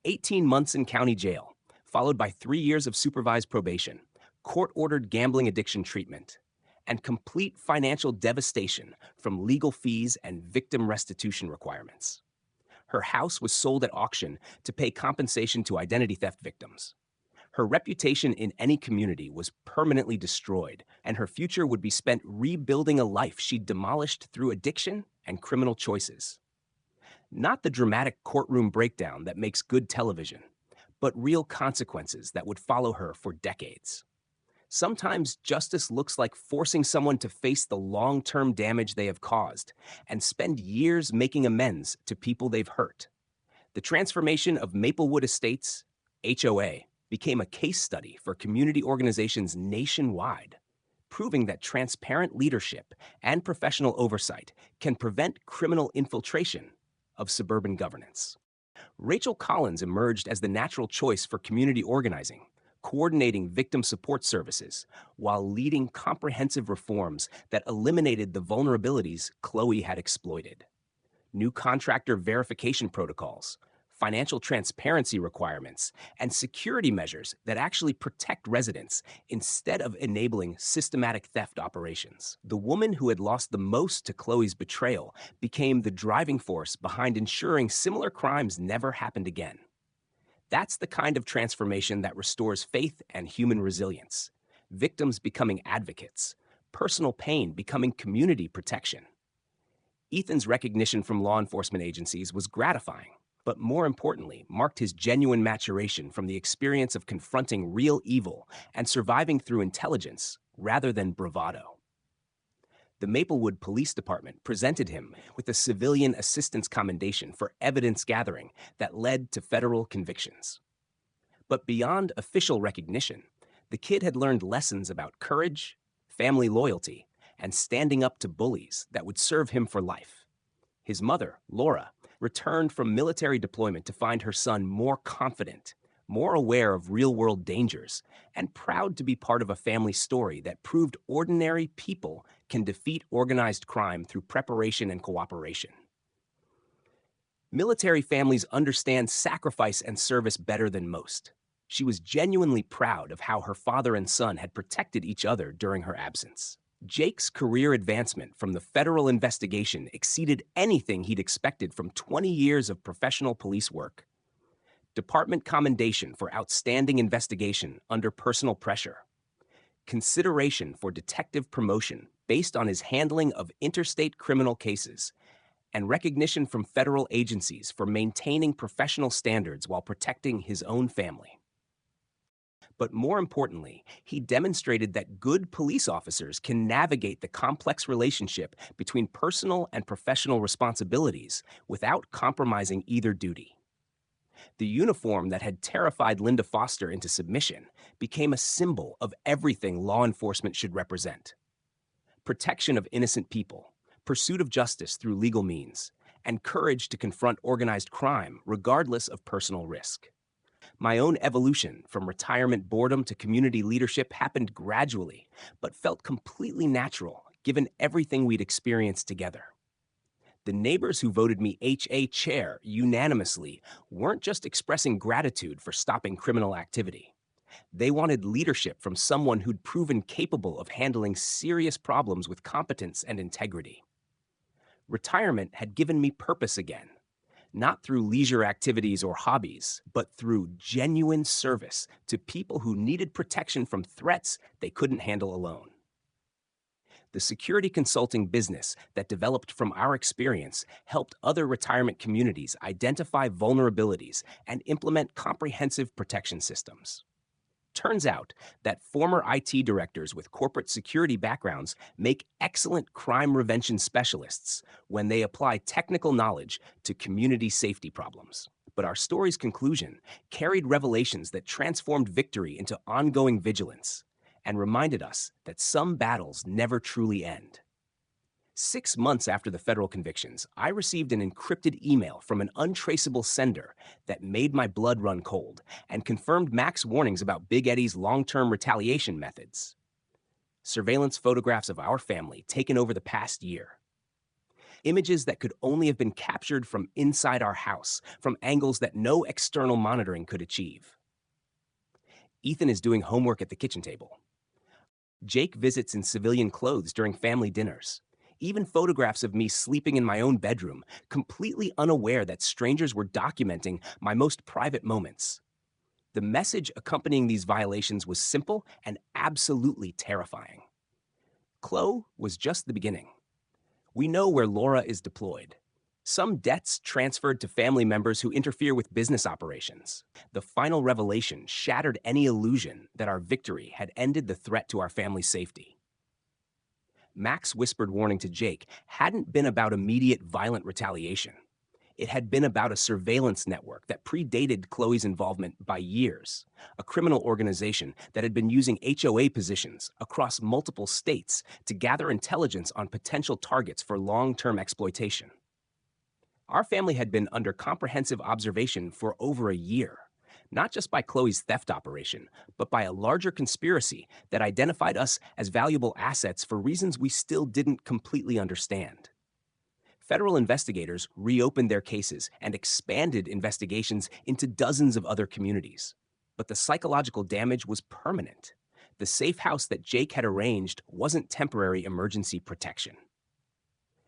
18 months in county jail, followed by 3 years of supervised probation, court-ordered gambling addiction treatment, and complete financial devastation from legal fees and victim restitution requirements. Her house was sold at auction to pay compensation to identity theft victims. Her reputation in any community was permanently destroyed, and her future would be spent rebuilding a life she'd demolished through addiction and criminal choices. Not the dramatic courtroom breakdown that makes good television, but real consequences that would follow her for decades. Sometimes justice looks like forcing someone to face the long-term damage they have caused and spend years making amends to people they've hurt. The transformation of Maplewood Estates, HOA, became a case study for community organizations nationwide, proving that transparent leadership and professional oversight can prevent criminal infiltration of suburban governance. Rachel Collins emerged as the natural choice for community organizing, coordinating victim support services, while leading comprehensive reforms that eliminated the vulnerabilities Chloe had exploited. New contractor verification protocols, financial transparency requirements, and security measures that actually protect residents instead of enabling systematic theft operations. The woman who had lost the most to Chloe's betrayal became the driving force behind ensuring similar crimes never happened again. That's the kind of transformation that restores faith and human resilience. Victims becoming advocates, personal pain becoming community protection. Ethan's recognition from law enforcement agencies was gratifying, but more importantly, marked his genuine maturation from the experience of confronting real evil and surviving through intelligence rather than bravado. The Maplewood Police Department presented him with a Civilian Assistance Commendation for evidence gathering that led to federal convictions. But beyond official recognition, the kid had learned lessons about courage, family loyalty, and standing up to bullies that would serve him for life. His mother, Laura, returned from military deployment to find her son more confident, more aware of real-world dangers, and proud to be part of a family story that proved ordinary people can defeat organized crime through preparation and cooperation. Military families understand sacrifice and service better than most. She was genuinely proud of how her father and son had protected each other during her absence. Jake's career advancement from the federal investigation exceeded anything he'd expected from 20 years of professional police work. Department commendation for outstanding investigation under personal pressure. Consideration for detective promotion based on his handling of interstate criminal cases, and recognition from federal agencies for maintaining professional standards while protecting his own family. But more importantly, he demonstrated that good police officers can navigate the complex relationship between personal and professional responsibilities without compromising either duty. The uniform that had terrified Linda Foster into submission became a symbol of everything law enforcement should represent: protection of innocent people, pursuit of justice through legal means, and courage to confront organized crime regardless of personal risk. My own evolution from retirement boredom to community leadership happened gradually, but felt completely natural given everything we'd experienced together. The neighbors who voted me HA chair unanimously weren't just expressing gratitude for stopping criminal activity. They wanted leadership from someone who'd proven capable of handling serious problems with competence and integrity. Retirement had given me purpose again, not through leisure activities or hobbies, but through genuine service to people who needed protection from threats they couldn't handle alone. The security consulting business that developed from our experience helped other retirement communities identify vulnerabilities and implement comprehensive protection systems. Turns out that former IT directors with corporate security backgrounds make excellent crime prevention specialists when they apply technical knowledge to community safety problems. But our story's conclusion carried revelations that transformed victory into ongoing vigilance and reminded us that some battles never truly end. 6 months after the federal convictions, I received an encrypted email from an untraceable sender that made my blood run cold and confirmed Mac's warnings about Big Eddie's long-term retaliation methods. Surveillance photographs of our family taken over the past year. Images that could only have been captured from inside our house, from angles that no external monitoring could achieve. Ethan is doing homework at the kitchen table. Jake visits in civilian clothes during family dinners. Even photographs of me sleeping in my own bedroom, completely unaware that strangers were documenting my most private moments. The message accompanying these violations was simple and absolutely terrifying. Chloe was just the beginning. We know where Laura is deployed. Some debts transferred to family members who interfere with business operations. The final revelation shattered any illusion that our victory had ended the threat to our family's safety. Mac's whispered warning to Jake hadn't been about immediate violent retaliation. It had been about a surveillance network that predated Chloe's involvement by years, a criminal organization that had been using HOA positions across multiple states to gather intelligence on potential targets for long-term exploitation. Our family had been under comprehensive observation for over a year, not just by Chloe's theft operation, but by a larger conspiracy that identified us as valuable assets for reasons we still didn't completely understand. Federal investigators reopened their cases and expanded investigations into dozens of other communities. But the psychological damage was permanent. The safe house that Jake had arranged wasn't temporary emergency protection.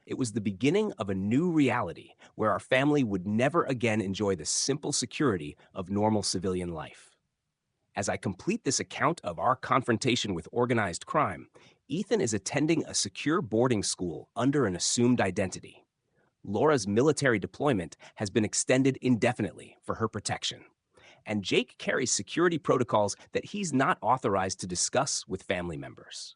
It was the beginning of a new reality where our family would never again enjoy the simple security of normal civilian life. As I complete this account of our confrontation with organized crime, Ethan is attending a secure boarding school under an assumed identity. Laura's military deployment has been extended indefinitely for her protection. And Jake carries security protocols that he's not authorized to discuss with family members.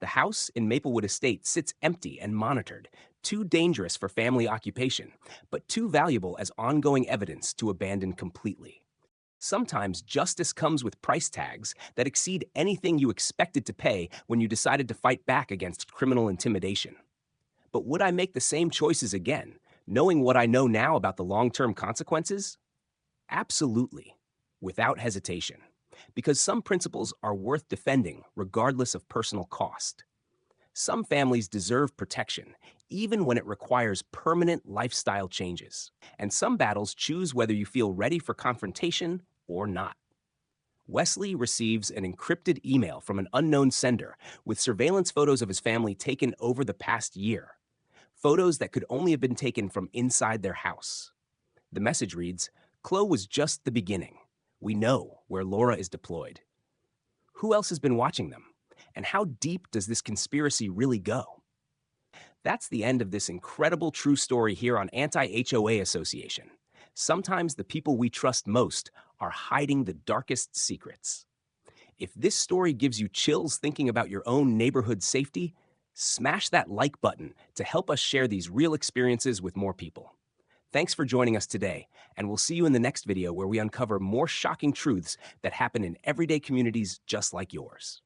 The house in Maplewood Estates sits empty and monitored, too dangerous for family occupation, but too valuable as ongoing evidence to abandon completely. Sometimes justice comes with price tags that exceed anything you expected to pay when you decided to fight back against criminal intimidation. But would I make the same choices again, knowing what I know now about the long-term consequences? Absolutely, without hesitation. Because some principles are worth defending regardless of personal cost. Some families deserve protection, even when it requires permanent lifestyle changes. And some battles choose whether you feel ready for confrontation or not. Wesley receives an encrypted email from an unknown sender with surveillance photos of his family taken over the past year. Photos that could only have been taken from inside their house. The message reads, "Chloe was just the beginning. We know where Laura is deployed." Who else has been watching them? And how deep does this conspiracy really go? That's the end of this incredible true story here on Anti-HOA Association. Sometimes the people we trust most are hiding the darkest secrets. If this story gives you chills thinking about your own neighborhood safety, smash that like button to help us share these real experiences with more people. Thanks for joining us today, and we'll see you in the next video where we uncover more shocking truths that happen in everyday communities just like yours.